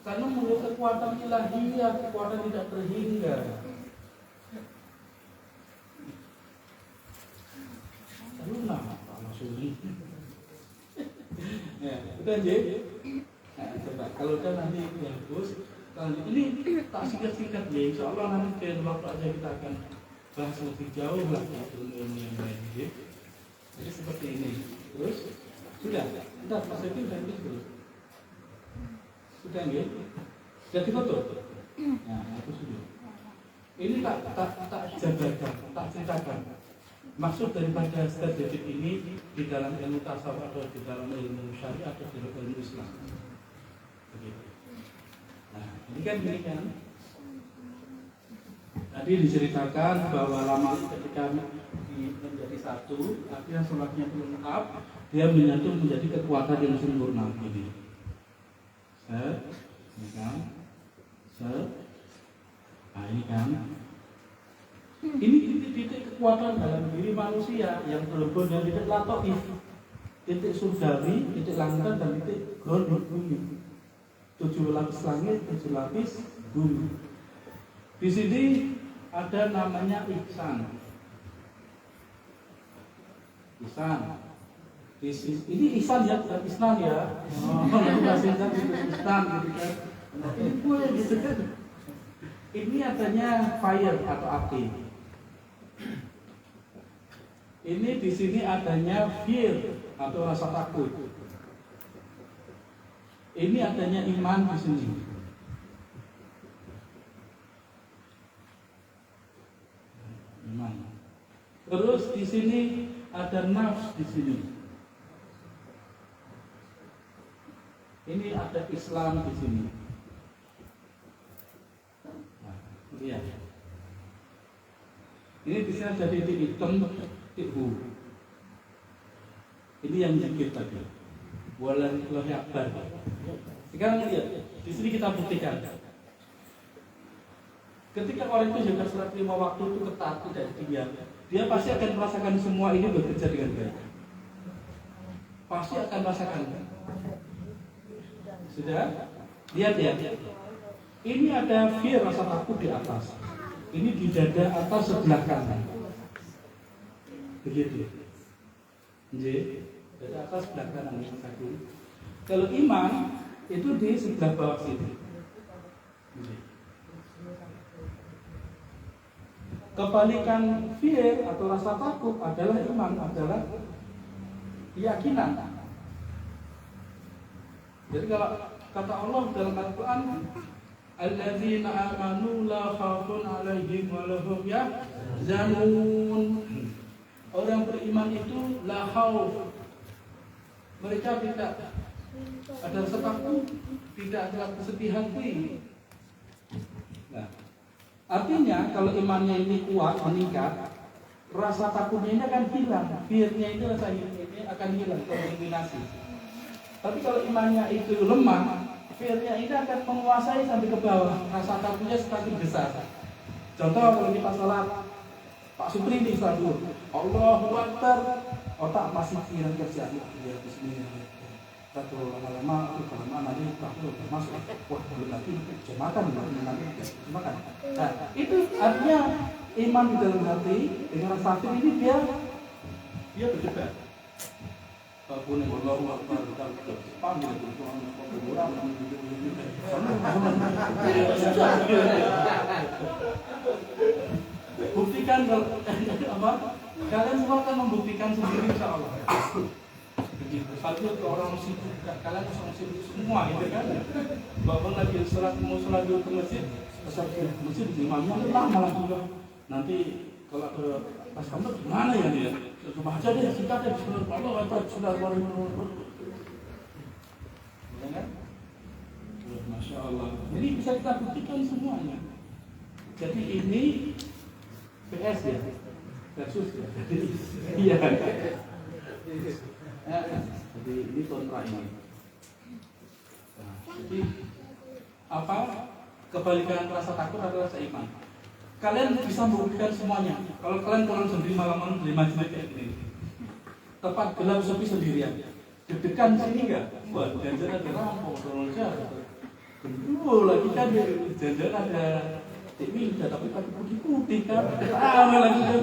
karena melihat kekuatan ilahiyah, kekuatan tidak terhingga. Luna langsung gitu. Ya, udah jadi. Nah, coba kalau udah nanti bagus. Ini tak singkat-singkat ya. Insya Allah nanti ke waktu aja kita akan bahas lebih jauh lah ilmu yang lain. Ya. Jadi seperti ini. Terus sudah. Entar Mas Evi udah belum? Sudah nggih? Jadi foto. Nah, aku sudah. Ini tak jabarkan, tak ceritakan. Maksud daripada statistik ini di dalam ilmu tasawuf atau di dalam ilmu syariat atau di dalam ilmu Islam. Begitu. Nah, ini kan tadi diceritakan bahwa lama ketika menjadi satu, artinya sholatnya belum lengkap, dia menyatu menjadi kekuatan yang sempurna. Ini, ini kan, nah ini kan. Ini titik-titik kekuatan dalam diri manusia yang terlebur dari titik latoif, titik surgawi, titik langit dan titik bumi. 7 lapis langit, 7 lapis bumi. Di sini ada namanya ihsan. Ihsan. Ini ihsan ya, bukan Islam ya. Bahasa Islam itu Islam gitu kan. Ini gue gitu kan. Ini adanya fire atau api. Ini di sini adanya fear atau rasa takut. Ini adanya iman di sini. Iman. Terus di sini ada nafs di sini. Ini ada Islam di sini. Nah, lihat. Ini di sini ada titik hitam, titik hu. Ini yang zikir tadi. Wallahi akbar. Sekarang lihat, di sini kita buktikan. Ketika orang itu jaga sholat 5 waktu itu ketat tidak ditinggal, dia pasti akan merasakan semua ini bekerja dengan baik. Pasti akan merasakan. Sudah? Lihat ya. Ini ada fear, rasa takut di atas. Ini di dada atas sebelah kanan. Begitu. Jadi, dada atas sebelah kanan yang satu. Kalau iman itu di sebelah bawah sini. Kebalikan fear atau rasa takut adalah iman, adalah keyakinan. Jadi kalau kata Allah dalam Al-Quran, alladzina amanu la khaufun 'alaihim wa la hum yahzanun. Orang beriman itu la khauf. Mereka tidak ada rasa takut, tidak ada kesedih hati. Nah, artinya kalau imannya ini kuat, meningkat, rasa takutnya ini akan hilang, fear-nya itu rasa ini akan hilang, tereliminasi. Tapi kalau imannya itu lemah, fear-nya ini akan menguasai sampai ke bawah, rasa takutnya semakin besar. Contoh kalau kita sholat, Pak Supri di Istanbul, Allahu Akbar, otak masih pikiran kerja, ya Bismillah. Satu lama-lama, nanti masuk, wah belum lagi jemaatan, nanti jemaatan. Nah, itu artinya iman di dalam hati dengan rasa ini dia berdebat. Kuning Allahu Akbar kita panggil itu kuburan buktikan apa? Kalian semua kan membuktikan sendiri insyaallah. Begitu. Satu ke orang sibuk, kalian orang sibuk semua gitu kan. Bapak lagi mau sholat dulu ke masjid, masjid imamnya lama lagi kan. Nanti kalau ke pas kamu gimana ya dia? Baca deh, singkat deh, bismillahirrahmanirrahim, bismillahirrahmanirrahim. Ya kan? Masya Allah. Jadi bisa kita buktikan semuanya. Jadi ini PS ya, versus ya. Iya. Jadi ini kontra ini. Nah, jadi apa? Kebalikan rasa takut adalah rasa iman. Kalian bisa membuktikan semuanya. Kalau kalian pulang sendiri malam-malam 5 jam kayak gini, tempat gelap sepi sendirian, deg-degan sini enggak? Wah, jajan ada rampok, tolongnya. Kedua lagi kan jajan ada TV, tapi pakai putih-putih kan. Lagi kan.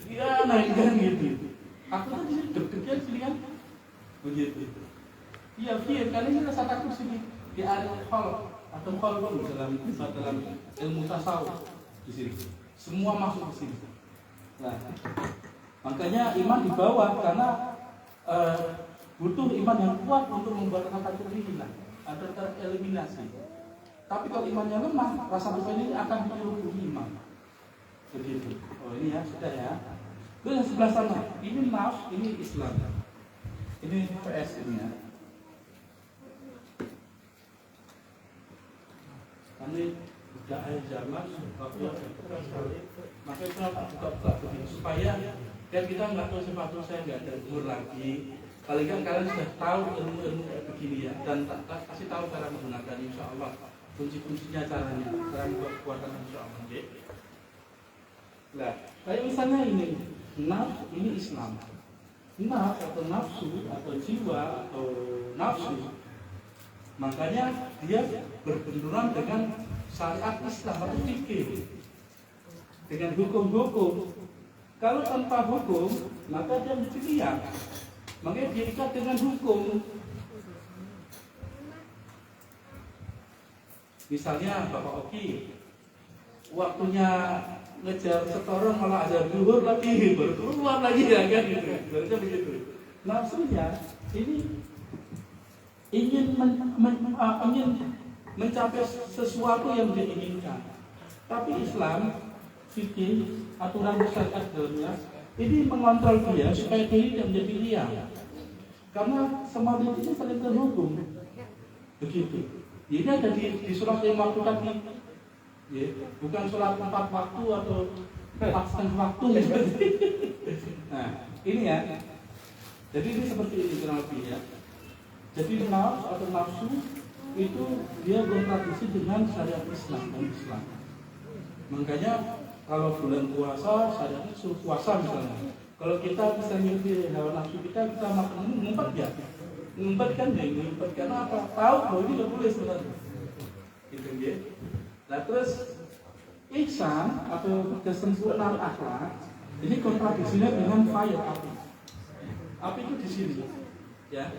Ya, naik kan gitu. Aku tuh di deg-degan sini kan, begitu. Iya, kalian rasa takut sini di area hall. Atau kalau dalam ilmu tasawuf di sini semua masuk di sini. Nah, makanya iman dibawa karena butuh iman yang kuat untuk membuat rasa takut ini atau tereliminasi. Tapi kalau imannya lemah, rasa takut ini akan menyerbuki iman. Begitu. Oh ini ya sudah ya. Terus yang sebelah sana, ini nafs, ini Islam. Ini PS ini ya. Ini sudah akhir zaman, waktu yang keras sekali. Maka kita buka begini supaya dan kita nggak tahu sepatu saya nggak ada umur lagi. Paling kan kalian sudah tahu ilmu-ilmu kayak begini ya, dan kasih tahu cara menggunakan insya Allah kunci-kuncinya caranya, cara membuat kekuatan insya Allah. Nah, kayak misalnya ini, nafs ini Islam. Nafs atau nafsu atau jiwa atau nafsu. Makanya dia berbenturan dengan syariat Islam atau fikih, dengan hukum-hukum. Kalau tanpa hukum, maka dia menjadi liar. Makanya dia ikat dengan hukum. Misalnya Bapak Oki, waktunya ngejar setoran malah ada zuhur lagi, baru keluar lagi ya kan gitu. Berarti begitu. Nafsunya ini ingin mencapai sesuatu yang dia inginkan. Tapi Islam, fikih, aturan syariat dalamnya ini mengontrol dia supaya dia tidak menjadi liar. Karena semua ini saling terhubung. Begitu. Ini ada di surat 5 waktu tadi. Ya, bukan sholat 4 waktu atau 4,5 waktu. Nah, ini ya. Jadi ini seperti ini kurang lebih ya. Jadi nafs atau nafsu itu dia kontradiksi dengan syariat Islam dan Islam. Makanya kalau bulan puasa syariatnya suruh puasa misalnya. Kalau kita bisa ngikuti hawa nafsu kita makan ngumpet ya. Ngumpet kan ya, ngumpet karena apa? Tahu bahwa ini tidak boleh sebenarnya. Gitu ya. Nah terus ihsan atau kesempurnaan akhlak ini kontradiksinya dengan fire api. Api itu di sini, ya.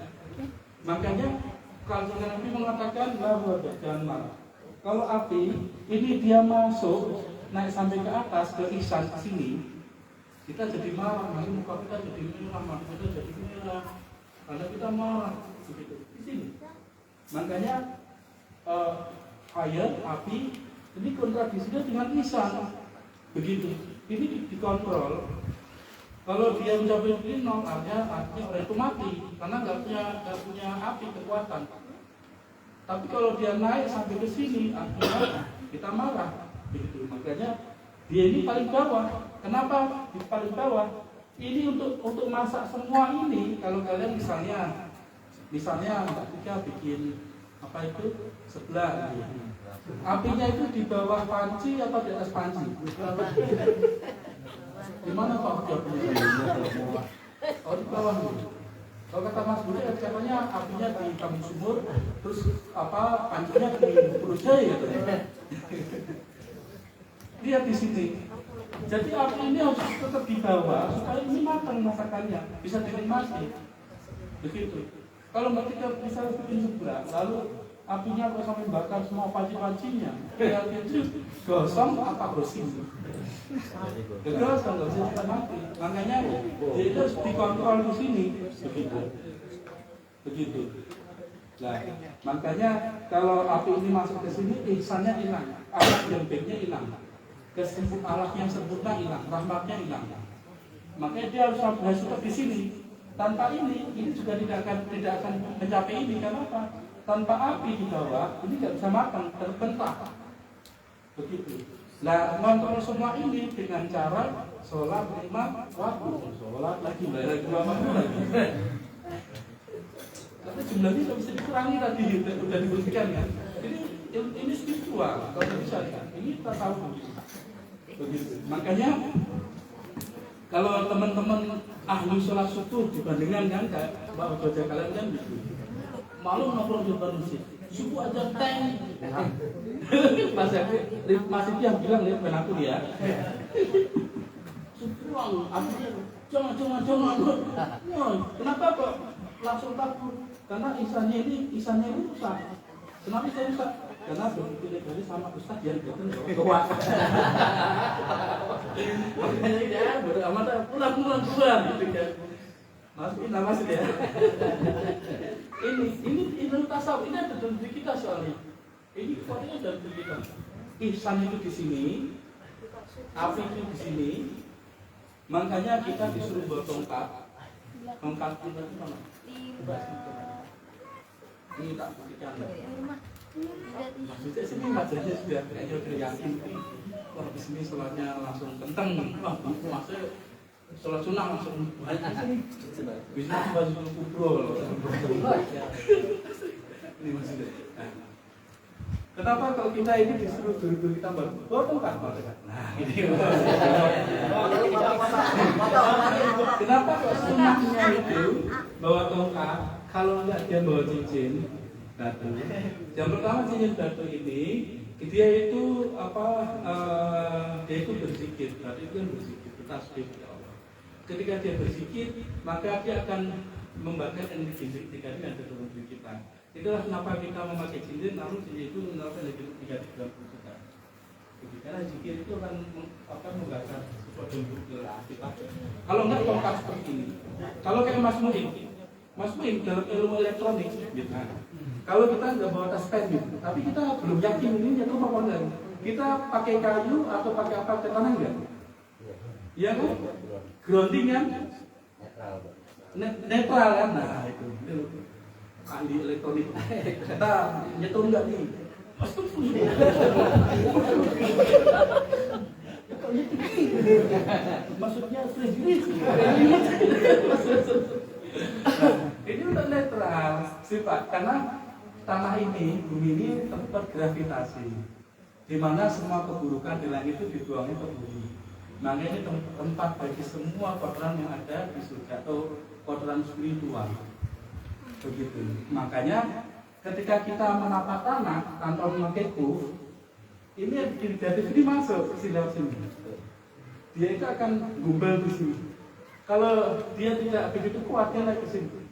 Makanya kalau Nabi mengatakan bahwa jangan marah. Kalau api ini dia masuk naik sampai ke atas ke ihsan ke sini, kita jadi marah, nanti muka kita jadi merah, mata kita jadi merah, karena kita marah begitu di sini. Makanya fire api ini kontradisinya dengan ihsan begitu. Ini dikontrol. Kalau dia mencapai ini nol, artinya orang itu mati karena nggak punya api kekuatan. Tapi kalau dia naik sampai ke sini, artinya kita marah. Begitu. Makanya dia ini paling bawah. Kenapa di paling bawah? Ini untuk masak semua ini. Kalau kalian misalnya Mbak Tika bikin apa itu sebelah, apinya itu di bawah panci atau di atas panci? Di mana Pak jawabnya? Oh di bawah nih. Kalau kata Mas Budi, katanya apinya di Kampung Sumur, terus apa pancinya di Pulau Jaya katanya. Lihat di sini.
Jadi api ini harus tetap dibawa supaya ini matang masakannya, bisa dinikmati. Begitu. Kalau ketika misalnya bikin seblak, lalu apinya kok sampai bakar semua panci-pancinya, kayak gitu, gosong apa bersih? Gosong nggak bisa dinikmati. Makanya dia harus dikontrol di sini. Begitu. Nah, makanya kalau api ini masuk ke sini, ihsannya hilang, alat yang baiknya hilang, alat yang sempurna hilang, rahmatnya hilang. Makanya dia harus tetap di sini. Tanpa ini juga tidak akan mencapai ini. Kenapa? Tanpa api di bawah, ini tidak bisa makan, terbentak. Begitu. Nah, ngontrol semua ini dengan cara sholat 5 waktu, sholat lagi, bayar 2 waktu lagi. Tapi jumlahnya tidak bisa dikurangi tadi, sudah diberikan kan. Ini spiritual, kalau bisa kan. Ini kita tahu begitu. Makanya kalau teman-teman ahli sholat subuh dibandingkan kan bapak baca kalian kan gitu. Malu nongkrong di depan masjid. Subuh aja tank. Masih yang bilang lihat aku dia. Subuh jangan. Kenapa kok langsung takut? Karena isannya rusak. Kenapa saya rusak? Karena begitu dari sama ustaz yang kuat. Makanya dia beramat pulang gitu kan. Masukin nama sih ya. Ini tasawuf, ini ada dalam diri kita soalnya. Ini kuatnya dalam diri kita. Ihsan itu di sini, api itu di sini. Makanya kita disuruh bawa tongkat. Tongkat itu mana? Ini tak berikan. Maksudnya sini maksudnya sudah kayaknya yakin. Wah di sini sholatnya langsung kenteng. Wah maksudnya sholat sunnah langsung bisa baju kubro. Ini maksudnya. Kenapa kalau kita ini disuruh dulu kita bawa tongkat? Nah ini. Kenapa kok sunnahnya itu bawa tongkat? Kalau enggak dia bawa cincin datu. Yang pertama cincin datu ini dia itu dia itu berzikir. Berarti itu kan berzikir, tasbih ya Allah. Ketika dia berzikir, maka dia akan membakar energi ketika dia ada dalam diri kita. Itulah kenapa kita memakai cincin, lalu cincin itu menerapkan energi ketika di dalam tubuh kita. Karena zikir itu akan membakar sesuatu yang kita. Kalau enggak tongkat seperti ini. Kalau kayak Mas Muin dalam ilmu elektronik, gitu. Kalau kita nggak bawa tas pen, gitu, tapi kita belum yakin ini nyetrum apa enggak. Kita pakai kayu atau pakai apa tekanan enggak? Iya kan? Grounding kan? Netral kan? Nah itu ahli elektronik. Kita nyetrum nggak nih? Maksudnya ini udah netral sifat karena tanah ini, bumi ini tempat gravitasi, di mana semua keburukan di langit itu dibuangnya ke bumi. Makanya ini tempat bagi semua kotoran yang ada di surga atau kotoran spiritual. Begitu. Makanya ketika kita menapak tanah tanpa memakai kuf, ini negatif ini masuk ke sini. Dia itu akan gumbal di sini. Kalau dia tidak begitu kuat, dia naik ke sini.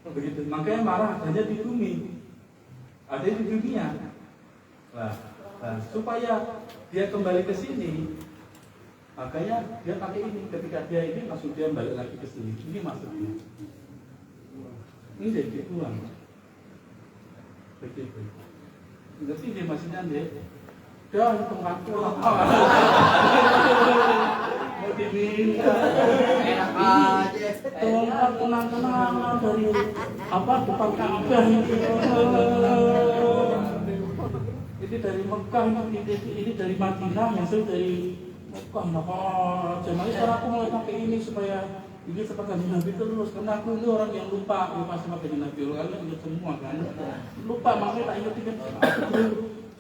Begitu. Makanya marah adanya di bumi, ada di dunia. Nah, supaya dia kembali ke sini, makanya dia pakai ini. Ketika dia ini langsung dia balik lagi ke sini. Ini maksudnya. Ini jadi uang. Begitu. Ngerti dia maksudnya dia. Dah tongkatku mau diminta enak aja tongkat kenang-kenangan dari depan Ka'bah ini dari Mekah ini dari Madinah hasil dari Mekah. Nah jadi sekarang aku mulai pakai ini supaya ini seperti Nabi terus karena aku ini orang yang lupa sama Nabi kalian ingat semua kan lupa makanya tak ingat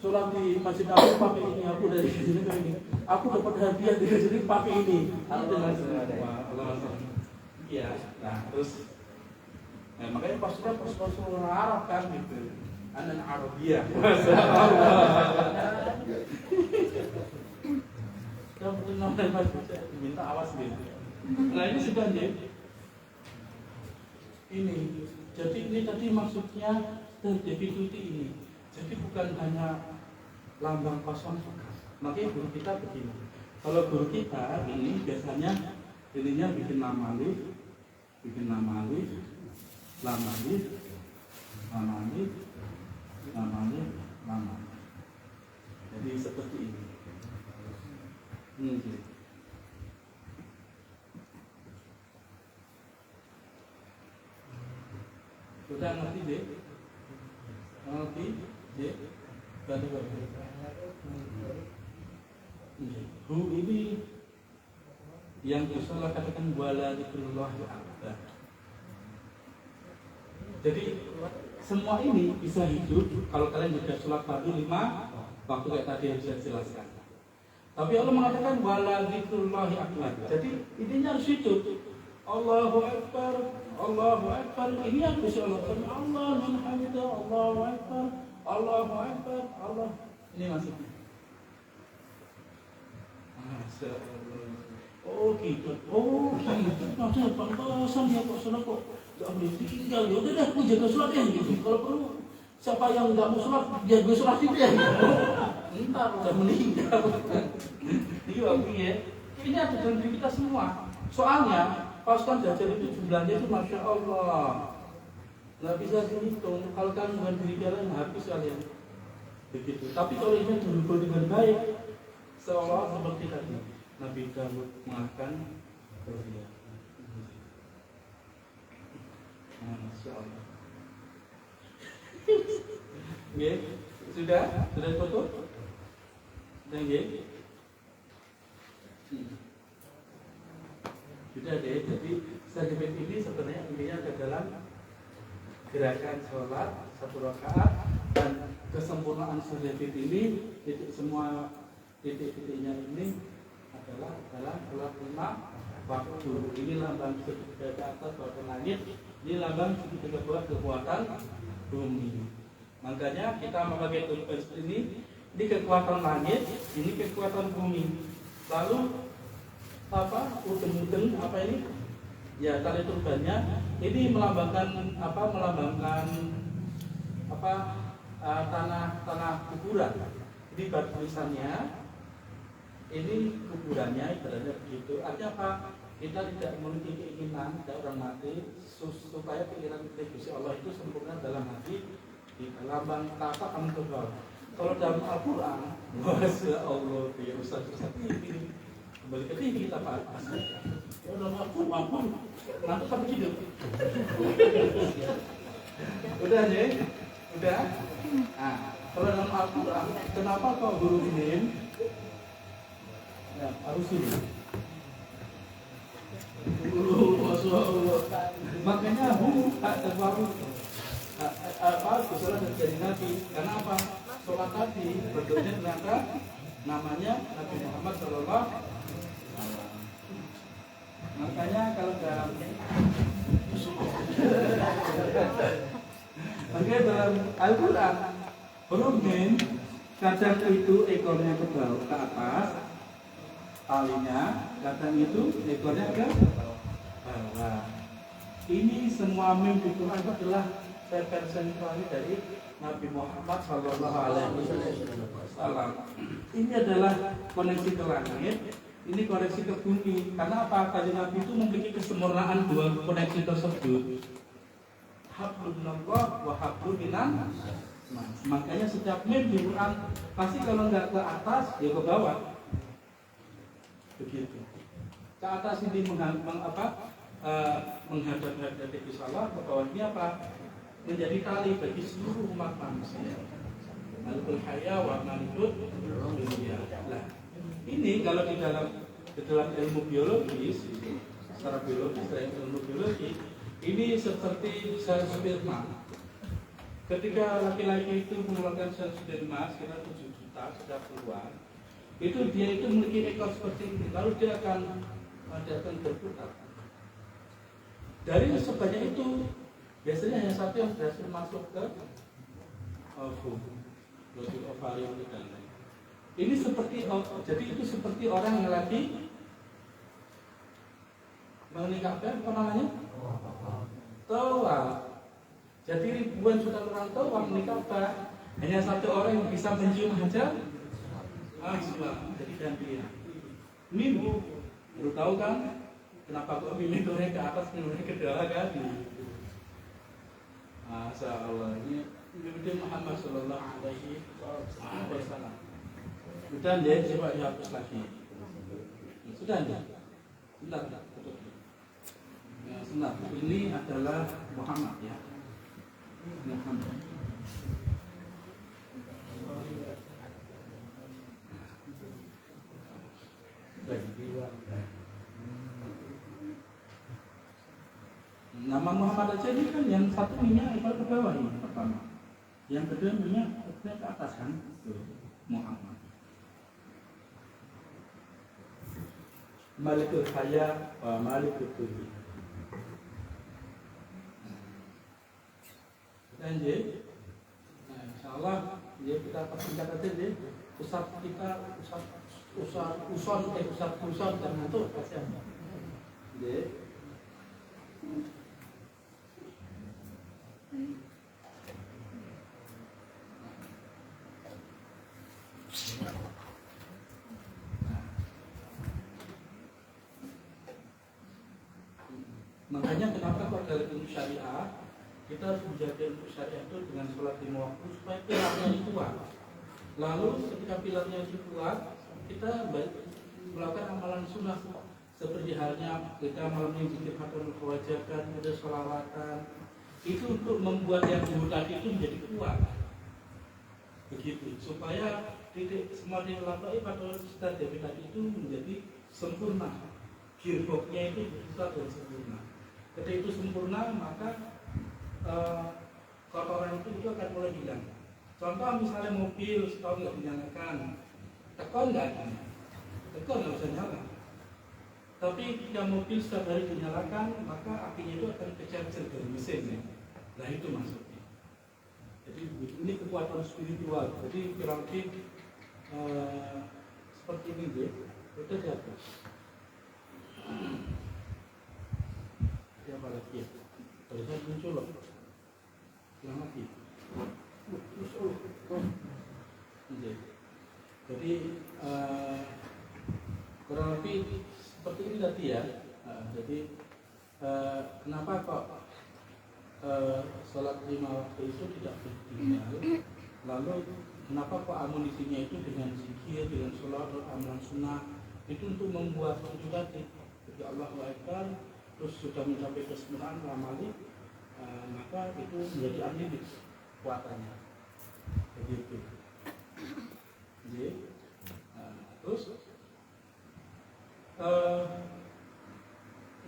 sholat di Masjid Nabawi pakai ini, aku dari sini ke ini, aku dapat hadiah dari sini pakai ini. Iya, nah terus, makanya pasukan Arab kan gitu, anak Arabia. dapetin nomor Mas Buja, diminta awas gitu. Nah ini sudah ini. Jadi ini tadi maksudnya definitif ini. Jadi bukan hanya lambang kosong. Makanya guru kita begini. Kalau guru kita ini biasanya ininya bikin nama alif, nama alif, nama. Jadi seperti ini. Sudah ngerti deh? Ngerti deh? Hu ini yang Rasulullah katakan wala dzikrullah akbar. Jadi semua ini bisa hidup kalau kalian juga sholat fardu 5 waktu kayak tadi yang saya jelaskan. Tapi Allah mengatakan wala dzikrullah akbar. Jadi intinya harus hidup. Allahu akbar, Allahu akbar. Ini yang bisa Allah. Allah man hamidah, Allahu akbar, Allahu akbar, Allah. Ini maksudnya. Oh gitu. Maksudnya pantasan ya kok sholat kok gak boleh ditinggal. Ya udah deh, aku jaga sholat ya gitu. Kalau perlu siapa yang nggak mau sholat, biar gue sholat itu ya. Entar udah meninggal. Iya ya. Ini ada dalam diri kita semua. Soalnya pasukan Dajjal itu jumlahnya itu masya Allah, nggak bisa dihitung. Kalau kan dengan diri kalian habis kalian begitu. Tapi kalau ini berhubung dengan baik, seolah seperti tadi Nabi Daud makan Korea. Masya Allah. Sudah tutup? Sudah deh. Jadi sertifikat ini sebenarnya intinya ada dalam gerakan sholat 1 rakaat, dan kesempurnaan sertifikat ini semua titik-titiknya ini adalah dalam sholat 5 waktu. Ini lambang segitiga ke atas kekuatan langit, ini lambang segitiga ke bawah kekuatan bumi. Makanya kita memakai tulisan ini kekuatan langit, ini kekuatan bumi. Lalu udeng-udeng apa ini? Ya tali turbannya ini melambangkan tanah kuburan. Ini batu tulisannya, ini kuburannya ibaratnya begitu. Artinya apa? Kita tidak memiliki keinginan tidak orang mati supaya pikiran Gusti Allah itu sempurna dalam hati. Di lambang apa kamu coba? Kalau dalam Al-Quran, Masya Allah, ya Ustaz ini kembali ke TV kita Pak. Kalau dalam Al-Quran, nanti sampai hidup. Udah aja, udah. Nah, kalau dalam Al-Quran, kenapa kau guru ini? Ya, harus ini. Masya Allah. Makanya baru sholat dari Nabi. Karena apa? Sholat tadi bentuknya ternyata namanya Nabi Muhammad Sallallahu Alaihi Wasallam. Makanya kalau dalam Al-Quran huruf min kadang itu ekornya ke bawah ke atas, talinya kadang itu ekornya ke bawah. Ini semua mim di Quran adalah personifikasi dari Nabi Muhammad Sallallahu Alaihi Wasallam. Ini adalah koneksi ke langit, ini koneksi ke bumi. Karena apa? Tadi Nabi itu memiliki kesempurnaan dua koneksi tersebut. Hablum minallah wa hablum minan nas. Makanya setiap mim di Quran pasti kalau nggak ke atas ya ke bawah. Begitu. Ke atas ini menghadap ke Allah, ke bawahnya apa? Menjadi tali bagi seluruh umat manusia. Malikul haya wa malikul dunia. Nah, ini kalau di dalam ilmu biologis, secara biologis, ilmu biologi, ini seperti sel sperma. Ketika laki-laki itu mengeluarkan sel sperma sekitar 7 juta sudah keluar, itu dia itu memiliki ekor seperti ini. Lalu dia akan berputar. Dari sebanyak itu biasanya hanya satu yang berhasil masuk ke ovum, ovarium dan lain.
Ini seperti, jadi itu seperti orang yang lagi menikahkan apa namanya? Tawaf. Jadi ribuan juta orang tawaf menikah, hanya satu orang yang bisa mencium hajar aswad. Jadi gantian. Mimpi. Baru tahu kan? Kenapa kok milih turun ke atas, milih ke bawah kan? Masya Allah, ini Nabi Muhammad Sallallahu Alaihi Wasallam. Sudah deh, coba dihapus lagi. Sudah deh. Sudah. Ya, sudah. Ini adalah Muhammad ya. Muhammad. Nama Muhammad aja ini kan yang satu minyak ke bawah ini pertama. Yang kedua minyak ke atas kan? Muhammad. Malikul Haya wa Malikul Tulli. Lanjut. Nah, insyaallah ya kita persingkat aja deh. Pusat kita pusat dan itu kasihan. Deh. Makanya kenapa kok dari ilmu syariah kita harus menjaga ilmu syariah itu dengan sholat lima waktu supaya pilarnya itu kuat. Lalu ketika pilarnya itu kuat, kita melakukan amalan sunnah seperti halnya kita malam ini zikir hatul kewajiban, ada sholawatan. Itu untuk membuat yang dulu tadi itu menjadi kuat. Begitu supaya titik semua dilakukan pada ustaz tadi itu menjadi sempurna. Gearboxnya itu besar dan sempurna. Ketika itu sempurna, maka kotoran itu akan mulai hilang. Contoh misalnya mobil setahun nggak dinyalakan, tekon nggak ada, tekon nggak bisa nyala. Tapi jika mobil setiap hari dinyalakan, maka apinya itu akan kecancel dari mesinnya. Nah itu maksudnya. Jadi ini kekuatan spiritual. Jadi kurang lebih seperti ini deh. Itu siapa? Siapa lagi ya? Terusnya muncul loh. Yang lagi. Jadi kurang lebih seperti ini tadi ya. Jadi kenapa kok sholat lima waktu itu tidak ditinggal? Lalu kenapa kok amunisinya itu dengan zikir, dengan sholat, amalan sunnah itu untuk membuat itu tadi? Jadi Allahu Akbar terus sudah mencapai kesempurnaan amali, maka itu menjadi unlimited kekuatannya. Begitu. Jadi, terus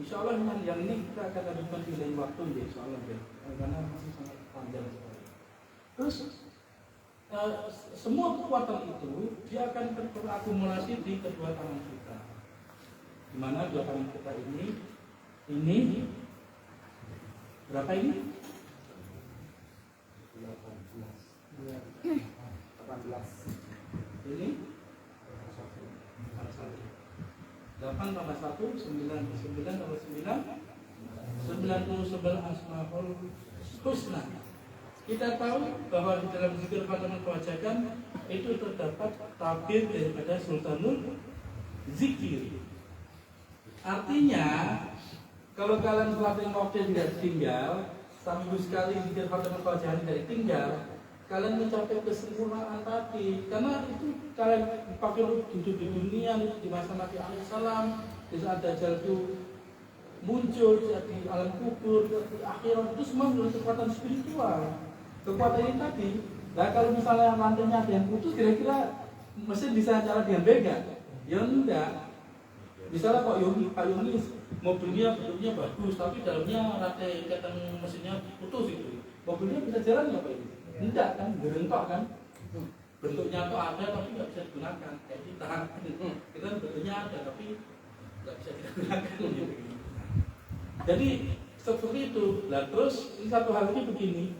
insya Allah yang ini kita akan lanjutkan di lain waktu ya, insya Allah ya, karena masih sangat panjang sekali. Terus semua kekuatan itu dia akan terakumulasi di kedua tangan kita. Di mana dua tangan kita ini berapa ini? 18. Ini 8 tambah 1 9 tambah 9 99 asmaul husna. Kita tahu bahwa di dalam zikir Fatihah kewajiban itu terdapat tabir daripada Sultanul Zikir. Artinya kalau kalian sholat lima waktu tidak ditinggal, seminggu sekali zikir Fatihah kewajiban tidak ditinggal, kalian mencapai kesempurnaan tadi. Karena itu kalian pakai hidup di dunia di masa Nabi Alaihissalam, di saat Dajjal itu muncul di alam kubur, di akhirat, itu semua menurut kekuatan spiritual. Kekuatan ini tadi. Nah kalau misalnya lantainya ada yang putus, kira-kira mesin bisa jalan dengan baik nggak? Ya enggak. Misalnya Pak Yoni mobilnya bentuknya bagus, tapi dalamnya rantai ikatan mesinnya putus itu. Mobilnya bisa jalan nggak Pak ini? Enggak kan, gerentok kan. Bentuknya tuh ada tapi nggak bisa digunakan. Kayak kita bentuknya ada tapi nggak bisa digunakan. Jadi seperti itu. Nah terus ini satu hal lagi begini,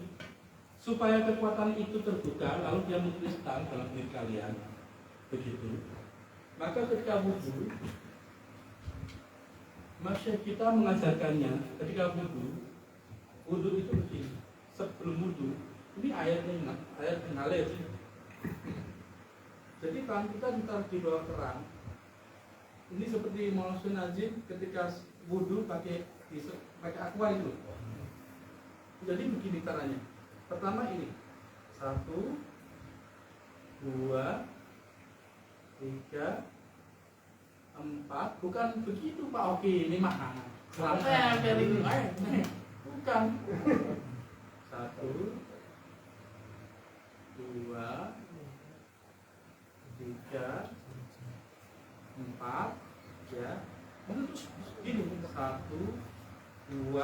supaya kekuatan itu terbuka, lalu dia mengkristal dalam diri kalian. begitu. Maka ketika wudhu, Masya kita mengajarkannya ketika wudhu itu begini. Sebelum wudhu, ini airnya air mengalir. Jadi tangan kita ditaruh di bawah keran. Ini seperti Maulana Najib ketika wudhu pakai aqua itu. Jadi begini caranya. Pertama ini 1, 2, 3, 4. Bukan begitu Pak Oki, ini mah sampai kayak ini bukan. 1, 2, 3, 4, ya. Terus gini 1, 2,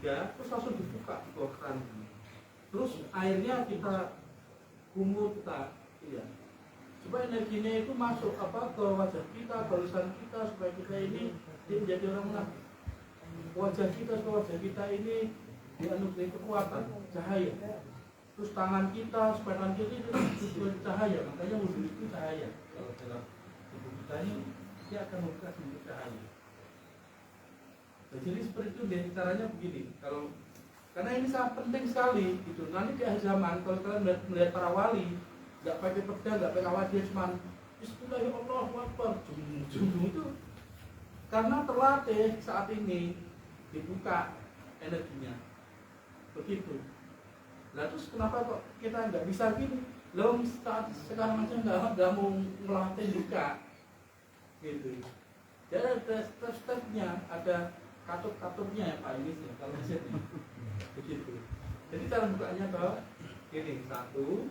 3, terus langsung dibuka keran. Terus airnya kita kumut ya. Supaya energinya itu masuk ke wajah kita, ke lisan kita, supaya kita ini menjadi orang munafik. Wajah kita ini dianugerahi kekuatan, cahaya. Terus tangan kita, supaya tangan kita itu menjadi cahaya. Makanya wudhu itu cahaya. Kalau dalam tubuh kita ini dia akan membuka sumber cahaya. Jadi seperti itu deh, caranya begini. Karena ini sangat penting sekali gitu. Nanti di akhir zaman kalau kalian melihat para wali nggak pakai pedang, nggak pakai kawat, dia cuma Bismillahirrahmanirrahim, jum itu karena terlatih saat ini dibuka energinya begitu. Nah terus kenapa kok kita nggak bisa gini? Loh saat sekarang aja nggak mau melatih buka gitu. Jadi ada step-stepnya, ada katup-katupnya ya Pak ini sih kalau jadi begitu. Jadi cara bukanya kalau ini 1,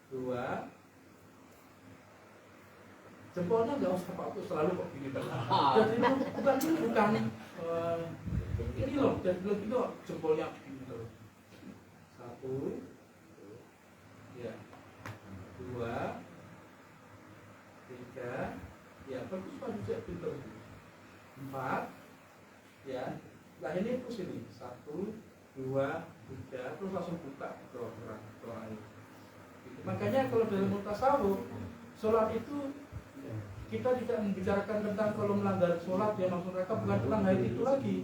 2, jempolnya nggak usah Pak, selalu kok gini kan. Jadi bukan ini loh, jadi itu jempolnya begini loh. 1, ya, 2, 3, ya bagus Pak juga pintar. 4, ya. Nah ini terus ini 1, 2, 3, terus langsung buka doa air. Makanya kalau dalam tasawuf, sholat itu kita tidak membicarakan tentang kalau melanggar sholat ya masuk neraka, bukan tentang hal itu lagi.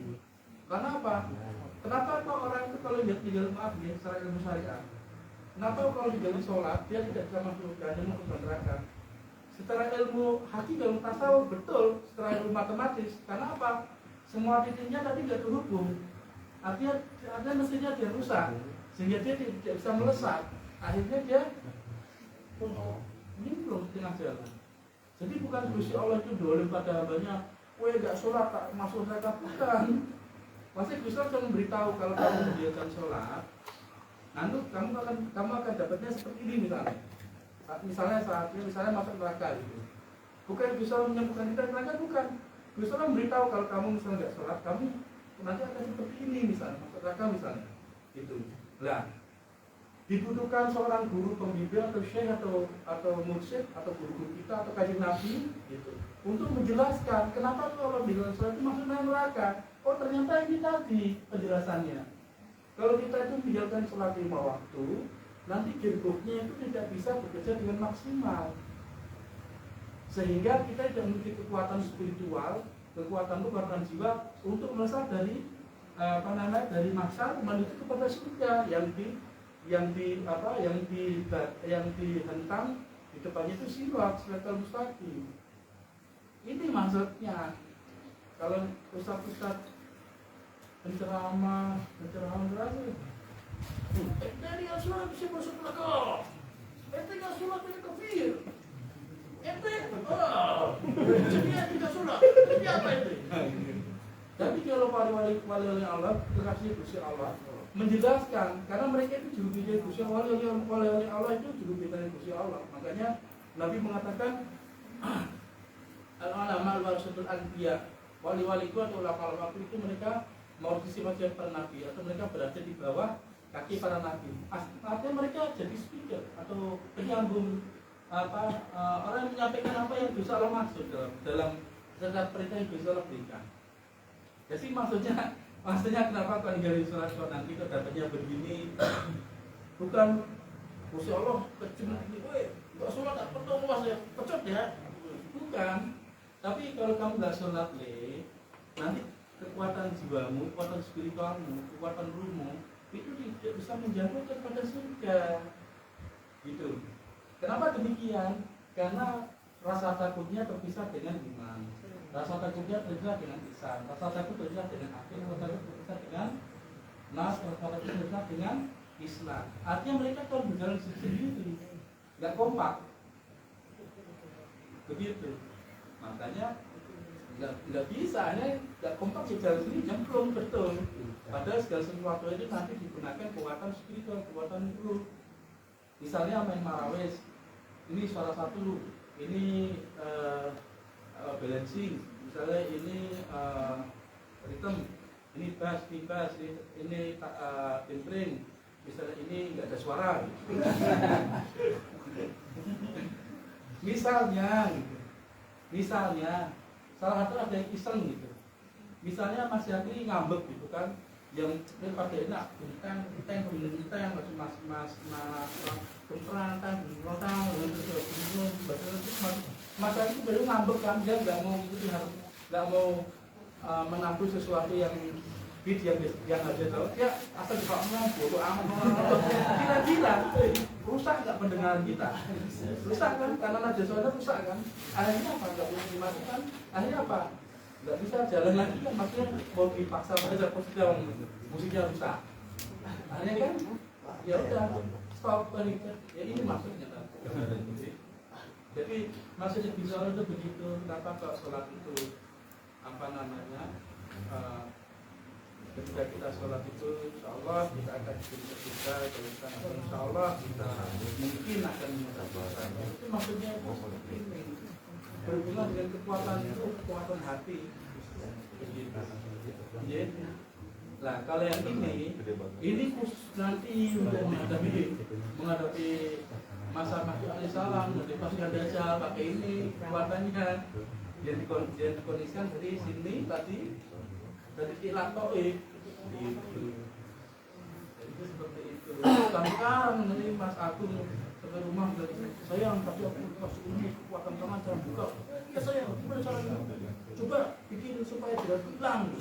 Karena apa? Kenapa kok orang itu kalau tinggal maaf ya secara ilmu syariah, kenapa kalau tinggal sholat dia tidak bisa masuk surga, hanya masuk neraka? Secara ilmu haki dalam tasawuf betul, secara ilmu matematis. Karena apa? Semua titiknya tadi tidak terhubung. Artinya mestinya dia rusak, sehingga dia tidak bisa melesat. Akhirnya dia nyemplung tengah jalan. Jadi bukan Gusti Allah itu dolim pada hambanya, gak sholat tak masuk neraka, bukan. Pasti Gusti Allah akan memberitahu kalau kamu mendiamkan sholat, nanti kamu akan dapatnya seperti ini misalnya. Misalnya masuk neraka gitu. Bukan Gusti Allah menyembuhkan kita neraka, bukan. Gusti Allah memberitahu kalau kamu misalnya nggak sholat, kamu nanti akan seperti ini misalnya, masuk neraka misalnya. Gitu. Lah, dibutuhkan seorang guru pembimbing atau syekh atau mursyid atau guru kita atau kajian Nabi gitu untuk menjelaskan kenapa kalau di dalam sholat itu maksudnya neraka. Oh ternyata ini tadi penjelasannya. Kalau kita itu menjalankan sholat 5 waktu, nanti gerboknya itu tidak bisa bekerja dengan maksimal, sehingga kita tidak memiliki kekuatan spiritual, kekuatan jiwa untuk melesat dari dari mahsyar menuju kepada surga yang dihentam di depannya itu siratal mustaqim. Ini maksudnya. Kalau ustaz penceramah berarti dari sholat bisa masuk neraka. Ente nggak sholat ini kafir. Ente tidak sholat. Ini apa itu? Tapi kalau wali Allah, kekasih Gusti Allah menjelaskan, karena mereka itu juru bicara Gusti Allah, wali Allah itu juru bicara Gusti Allah. Makanya Nabi mengatakan al-ulama warasatul anbiya, wali-wali itu atau ulama itu mereka mewarisi wajah para nabi atau mereka berada di bawah kaki para nabi. Artinya mereka jadi speaker atau penyambung orang yang menyampaikan apa yang Gusti Allah maksud dalam perintah yang Gusti Allah berikan. Jadi maksudnya kenapa kalau ninggalin sholat nanti kok dapatnya begini? Bukan Gusti Allah kecil ini,
Nggak sholat tak perlu was ya, pecot ya. Bukan. Tapi kalau kamu nggak sholat nanti kekuatan jiwamu, kekuatan spiritualmu, kekuatan ruhmu itu tidak bisa menjatuhkan pada surga. Gitu. Kenapa demikian? Karena rasa takutnya terpisah dengan iman. Rasa takutnya terpisah dengan ihsan. Rasa takut terpisah dengan akhir. Rasa takut terpisah dengan nas. Rasa takut terpisah dengan Islam. Artinya mereka kalau berjalan sendiri, nggak kompak. Begitu. Makanya nggak bisa, nggak kompak jalan sendiri, nyemplung betul. Padahal segala sesuatu itu nanti digunakan kekuatan spiritual, kekuatan ruh. Misalnya main marawis, ini suara satu, ini balancing, misalnya ini rhythm, ini bass, ini timpling, misalnya ini nggak ada suara. Misalnya, salah satu ada yang iseng gitu. Misalnya Mas Yakri ngambek gitu kan, yang pada enak, kan kita yang mas keperantang, Mas Yakri itu baru ngambek kan, dia nggak mau ikuti, nggak mau menampung sesuatu yang beat yang ada tahu, dia asal dipakai bodo amat, gila, rusak nggak pendengaran kita, rusak kan, karena nada suara rusak kan, akhirnya apa, nggak boleh dimasukkan, akhirnya apa, nggak bisa jalan lagi kan, maksudnya mau dipaksa pada posisi musiknya rusak, akhirnya kan, ya udah stop balik, ya ini maksudnya kan. Jadi maksudnya bisa itu begitu, kenapa kalau sholat itu apa namanya? Ketika kita sholat itu, insya Allah kita akan diberi surga, insya Allah kita mungkin akan mendapatkan. Itu maksudnya ini berhubungan dengan kekuatan itu, kekuatan hati. Begitu. Nah kalau yang ini khusus nanti untuk menghadapi masa Masih alaihissalam, nanti pas Dajjal pakai ini kekuatannya yang dikondisikan dari sini tadi. Dari ilah toib gitu. Jadi seperti itu. Sekarang nanti Mas Agung sampai rumah dari sayang, tapi aku pas ini kekuatan tangan jangan buka. Ya sayang, gimana caranya? Coba bikin supaya tidak hilang.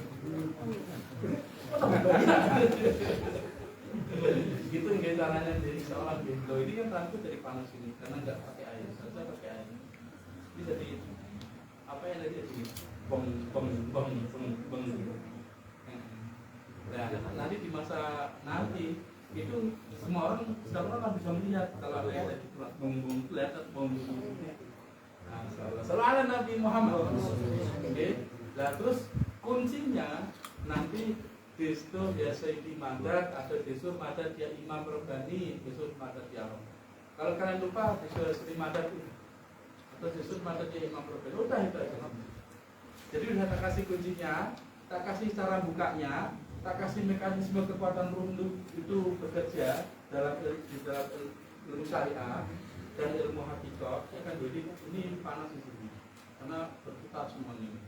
Gitu nggak caranya jadi seorang gitu. Ini kan rambut dari panas ini karena nggak pakai air. Saya pakai air. Ini jadi apa yang ada di bong. Nah, nanti di masa nanti itu semua orang akan bisa melihat kalau ada di bong kelihatan bong. Nah, selalu Nabi Muhammad. Oke. Nah, terus kuncinya nanti distur ya Sayyidi Madad atau distur Madad ya Imam Rabbani, distur Madad ya Rabb. Kalau kalian lupa distur Sayyidi Madad atau distur Madad ya Imam Rabbani, udah itu aja. Jadi udah tak kasih kuncinya, tak kasih cara bukanya, tak kasih mekanisme kekuatan ruh itu bekerja dalam ilmu syariah dan ilmu hakikat. Ya kan, jadi ini panas di sini karena berputar semuanya.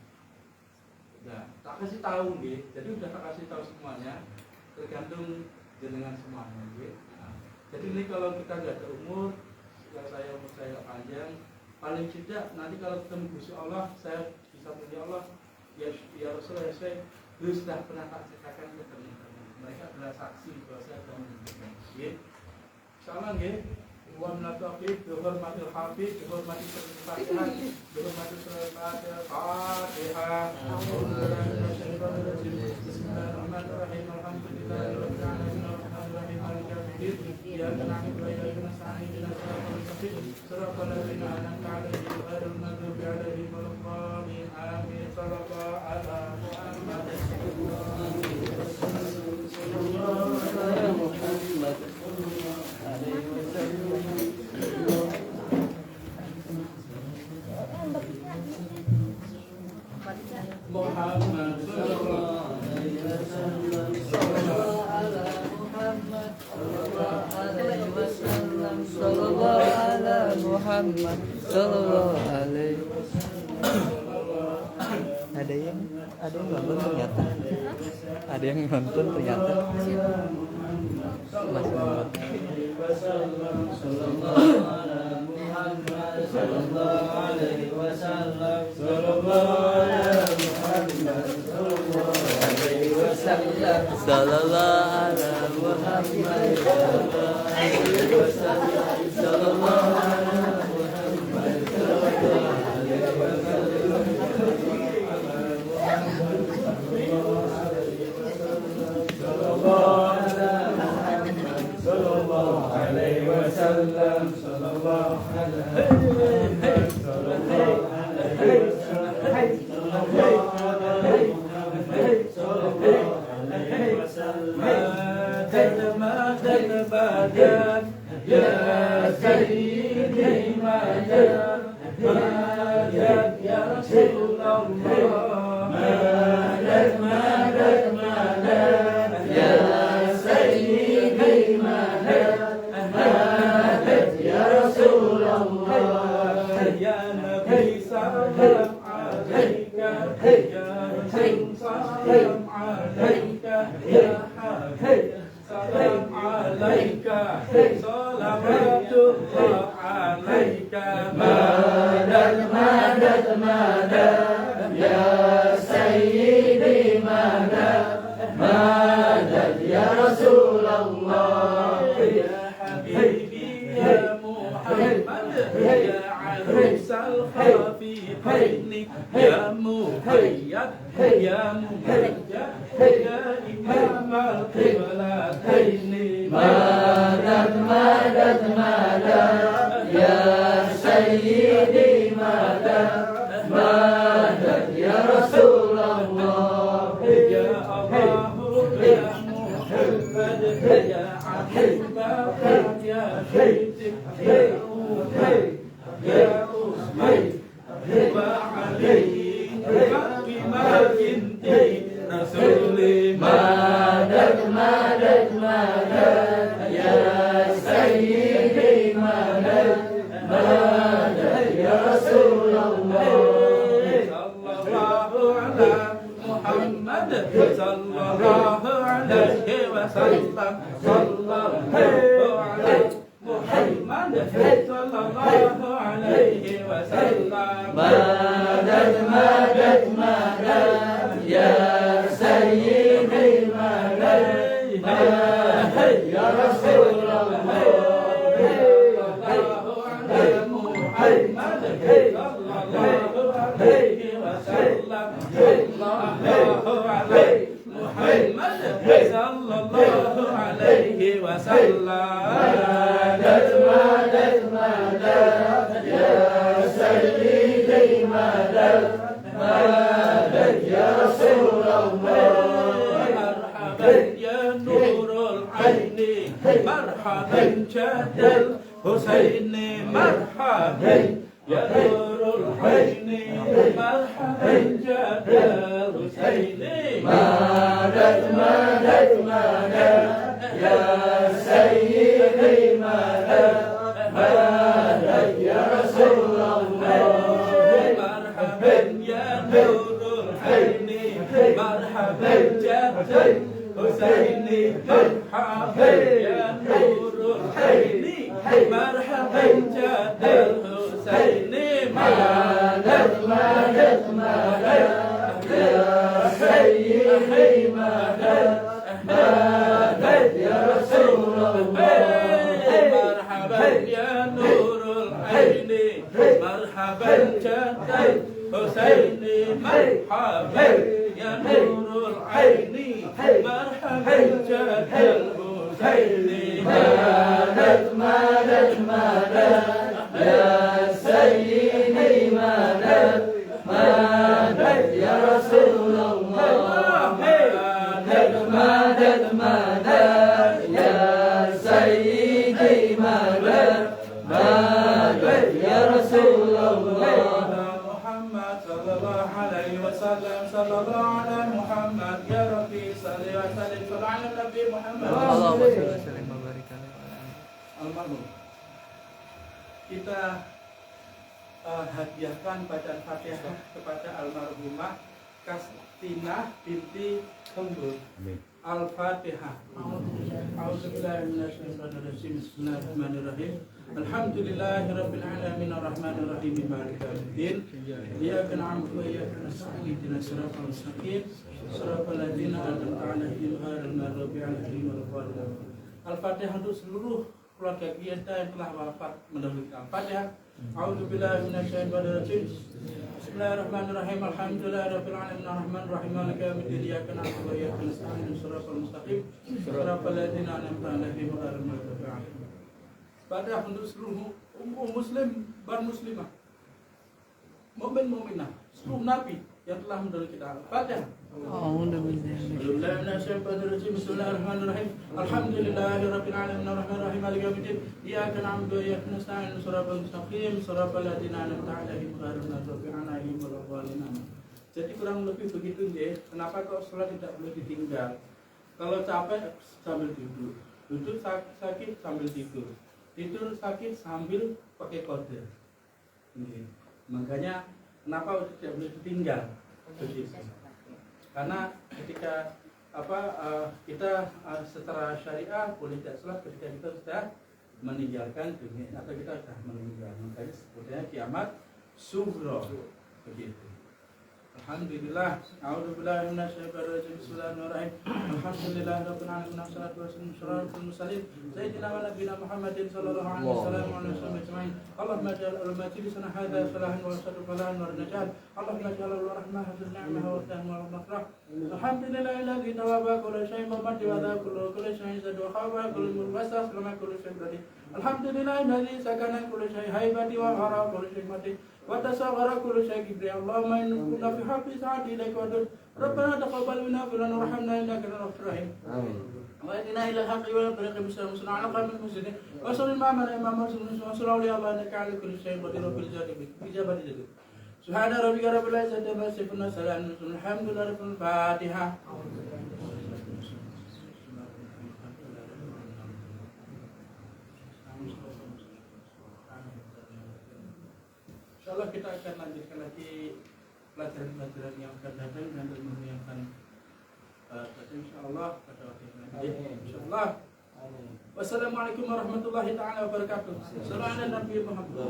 Nah, tak kasih tahu nih, jadi udah tak kasih tahu semuanya, tergantung dengan semuanya. Nah, jadi ini kalau kita nggak ada umur, saya panjang, paling tidak nanti kalau ketemu Gusti Allah, saya bisa punya Allah, ya Rasulullah, saya sudah pernah tak ceritakan ke teman-teman. Mereka adalah saksi bahwa saya telah menunjukkan. Insyaallah nggih. Wa menatafi dihormatil habib, dihormati Fatihah, dihormati Fatihah. Bismillahirrahmanirrahim. Alhamdulillahirabbil alamin. Arrahmanirrahim. Maliki yaumiddin. Iyyaka na'budu wa iyyaka nasta'in. Ihdinas siratal mustaqim. Shiratal ladzina an'amta 'alaihim ghairil maghdubi 'alaihim waladdallin. Amin. Shallallahu ala Muhammad. Muhammad sallallahu alaihi wasallam, sallallahu ala Muhammad sallallahu alaihi wasallam.
Ada yang nonton ternyata. Ada yang nonton ternyata. Masih nonton.
Muhammad sallallahu alaihi wasallam. Sallallahu ala Muhammad sallallahu alaihi wasallam.
Sallallahu ala Muhammad sallallahu alaihi wasallam. Sallallahu ala Muhammad sallallahu alaihi
wasallam. Sallallahu ya sayyidi madad madad ya Rasulullah madad madad madad ya sayyidi madad madad ya Rasulullah ya Nabi salam alaika ya Rasul salam alaika ya Habib salam alaika salawatullah alaika madad madad madad ya sayyidi madad madad ya Rasulullah ya habibi ya Muhammad ya arusal khafifaini ya muhayyad ya mumajjad ya imam al-qiblataini madad madad madad ya sayyidi madad madad ya Rasulullah ya Allah ya Muhammad ya Habibah ya Syaitib ya Umayy ya Umayy wa Ali wa binti Rasulih madad madad madad ya sayyidi madad madad ya Rasulullah sallallahu ala Muhammad sallallahu alaihi wasallam sallallahu ala Muhammad sallallahu alaihi wasallam madad madad madad ya sayyidi madad madad ya Rasulullah sallallahu ala Muhammad sallallahu alaihi wasallam sallallahu alaihi Muhammad sallallahu alaihi wasallam madad madad madad ya sayyidi madad madad ya Rasulullah marhaban ya nurul aini marhaban jadal Husaini marhaban ya nurul aini marhaban jadal Husaini madad madad madad ya sayyidi madad madad ya Rasulullah marhaban ya nurul aini marhaban jadal Husaini marhaban ya nurul aini marhaban jadal Husaini madad madad madad ya sayyidi madad madad ya Rasulullah marhaban ya nurul aini marhaban jadal Husaini marhaban ya nurul aini marhaban jadal Husaini madad madad madad ya sayyidi madad madad ya Rasulullah madad madad madad ya sayyidi madad madad ya Rasulullah Muhammad sallallahu alaihi wasallam sallallahu ala Muhammad ya Rabbi salli wa sallim ala Nabi Muhammad
Allahumma shalli wa sallim wa barik
almarhum. Kita hadiahkan bacaan Fatihah kepada almarhumah Kastinah binti Kembul. Al-Fatihah. A'udzubillahi minasyaitonir rajim. Bismillahirrahmanirrahim.
Alhamdulillahi rabbil alamin arrahmanir rahim maliki yaumiddin. Iyyaka na'budu wa iyyaka nasta'in ihdinas siratal mustaqim siratal ladzina an'amta 'alaihim ghairil maghdubi 'alaihim waladdallin. Al-Fatihah untuk seluruh keluarga kita yang telah wafat mendahulukan. Al-Fatihah. A'udzubillahi minasyaitonir rajim. Bismillahirrahmanirrahim. Alhamdulillahirabbil alamin arrahmanir rahim maliki yaumiddin. Iyyaka na'budu wa iyyaka nasta'in siratal mustaqim siratal ladzina an'amta 'alaihim ghairil maghdubi 'alaihim. Fatihah untuk seluruh umat muslim dan muslimah, mukmin mukminah, seluruh nabi yang telah mendahului kita. Fatihah. Bismillahirrahmanirrahim. Alhamdulillahirabbil alamin arrahmanir rahim maliki yaumiddin. Iyyaka na'budu wa iyyaka nasta'in siratal mustaqim siratal ladzina an'amta 'alaihim ghairil maghdubi 'alaihim waladdallin. Jadi kurang lebih begitu ya. Kenapa kok sholat tidak boleh ditinggal? Kalau capek sambil duduk, duduk sakit sambil tidur, tidur sakit sambil pakai kode. Makanya kenapa tidak boleh ditinggal? Begitu. Karena ketika kita secara syariah boleh tidak sholat ketika kita sudah meninggalkan dunia atau kita sudah meninggal. Makanya sebetulnya kiamat sughra. Begitu. Alhamdulillah. A'udzubillahi minasyaitonir rajim. Bismillahirrahmanirrahim. Alhamdulillahirabbil alamin wassalatu wassalamu ala mursalin sayyidina wa nabiyina Muhammadin sallallahu alaihi wasallam wa ala alihi ajma'in. Allahumma ij'al al-majlisana hadha salahan wa sadu falahan wa najat. Allahumma ij'al al-rahmah hadhihi ni'mah wa tahmah wa maghfirah. Alhamdulillahilladzi tawaba kullu shay'in wa mati wa kullu shay'in zadu khawa kullu mulbasa salama kullu shay'in badi. Alhamdulillahilladzi sakana kullu shay'in haibati wa hara kullu shay'in mati. وتصغر كل شيء كبرياء اللهم إن كنا في حق ساعة إليك ودود ربنا تقبل منا فلان وارحمنا إنك أنت الغفور الرحيم وإهدنا إلى الحق ولا طريق المستقيم وصل على قلب المسلمين وصل المام الإمام مرسل وصل أولياء الله إنك على كل شيء قدير وبالإجابة جدير سبحان ربك رب العزة عما يصفون وسلام الحمد لله رب الفاتحة. Insyaallah kita akan lanjutkan lagi pelajaran-pelajaran yang akan datang dan ilmu yang akan datang insyaallah pada waktu yang lain. Insyaallah. Wassalamualaikum warahmatullahi taala wabarakatuh. Sallallahu alaihi Nabi Muhammad.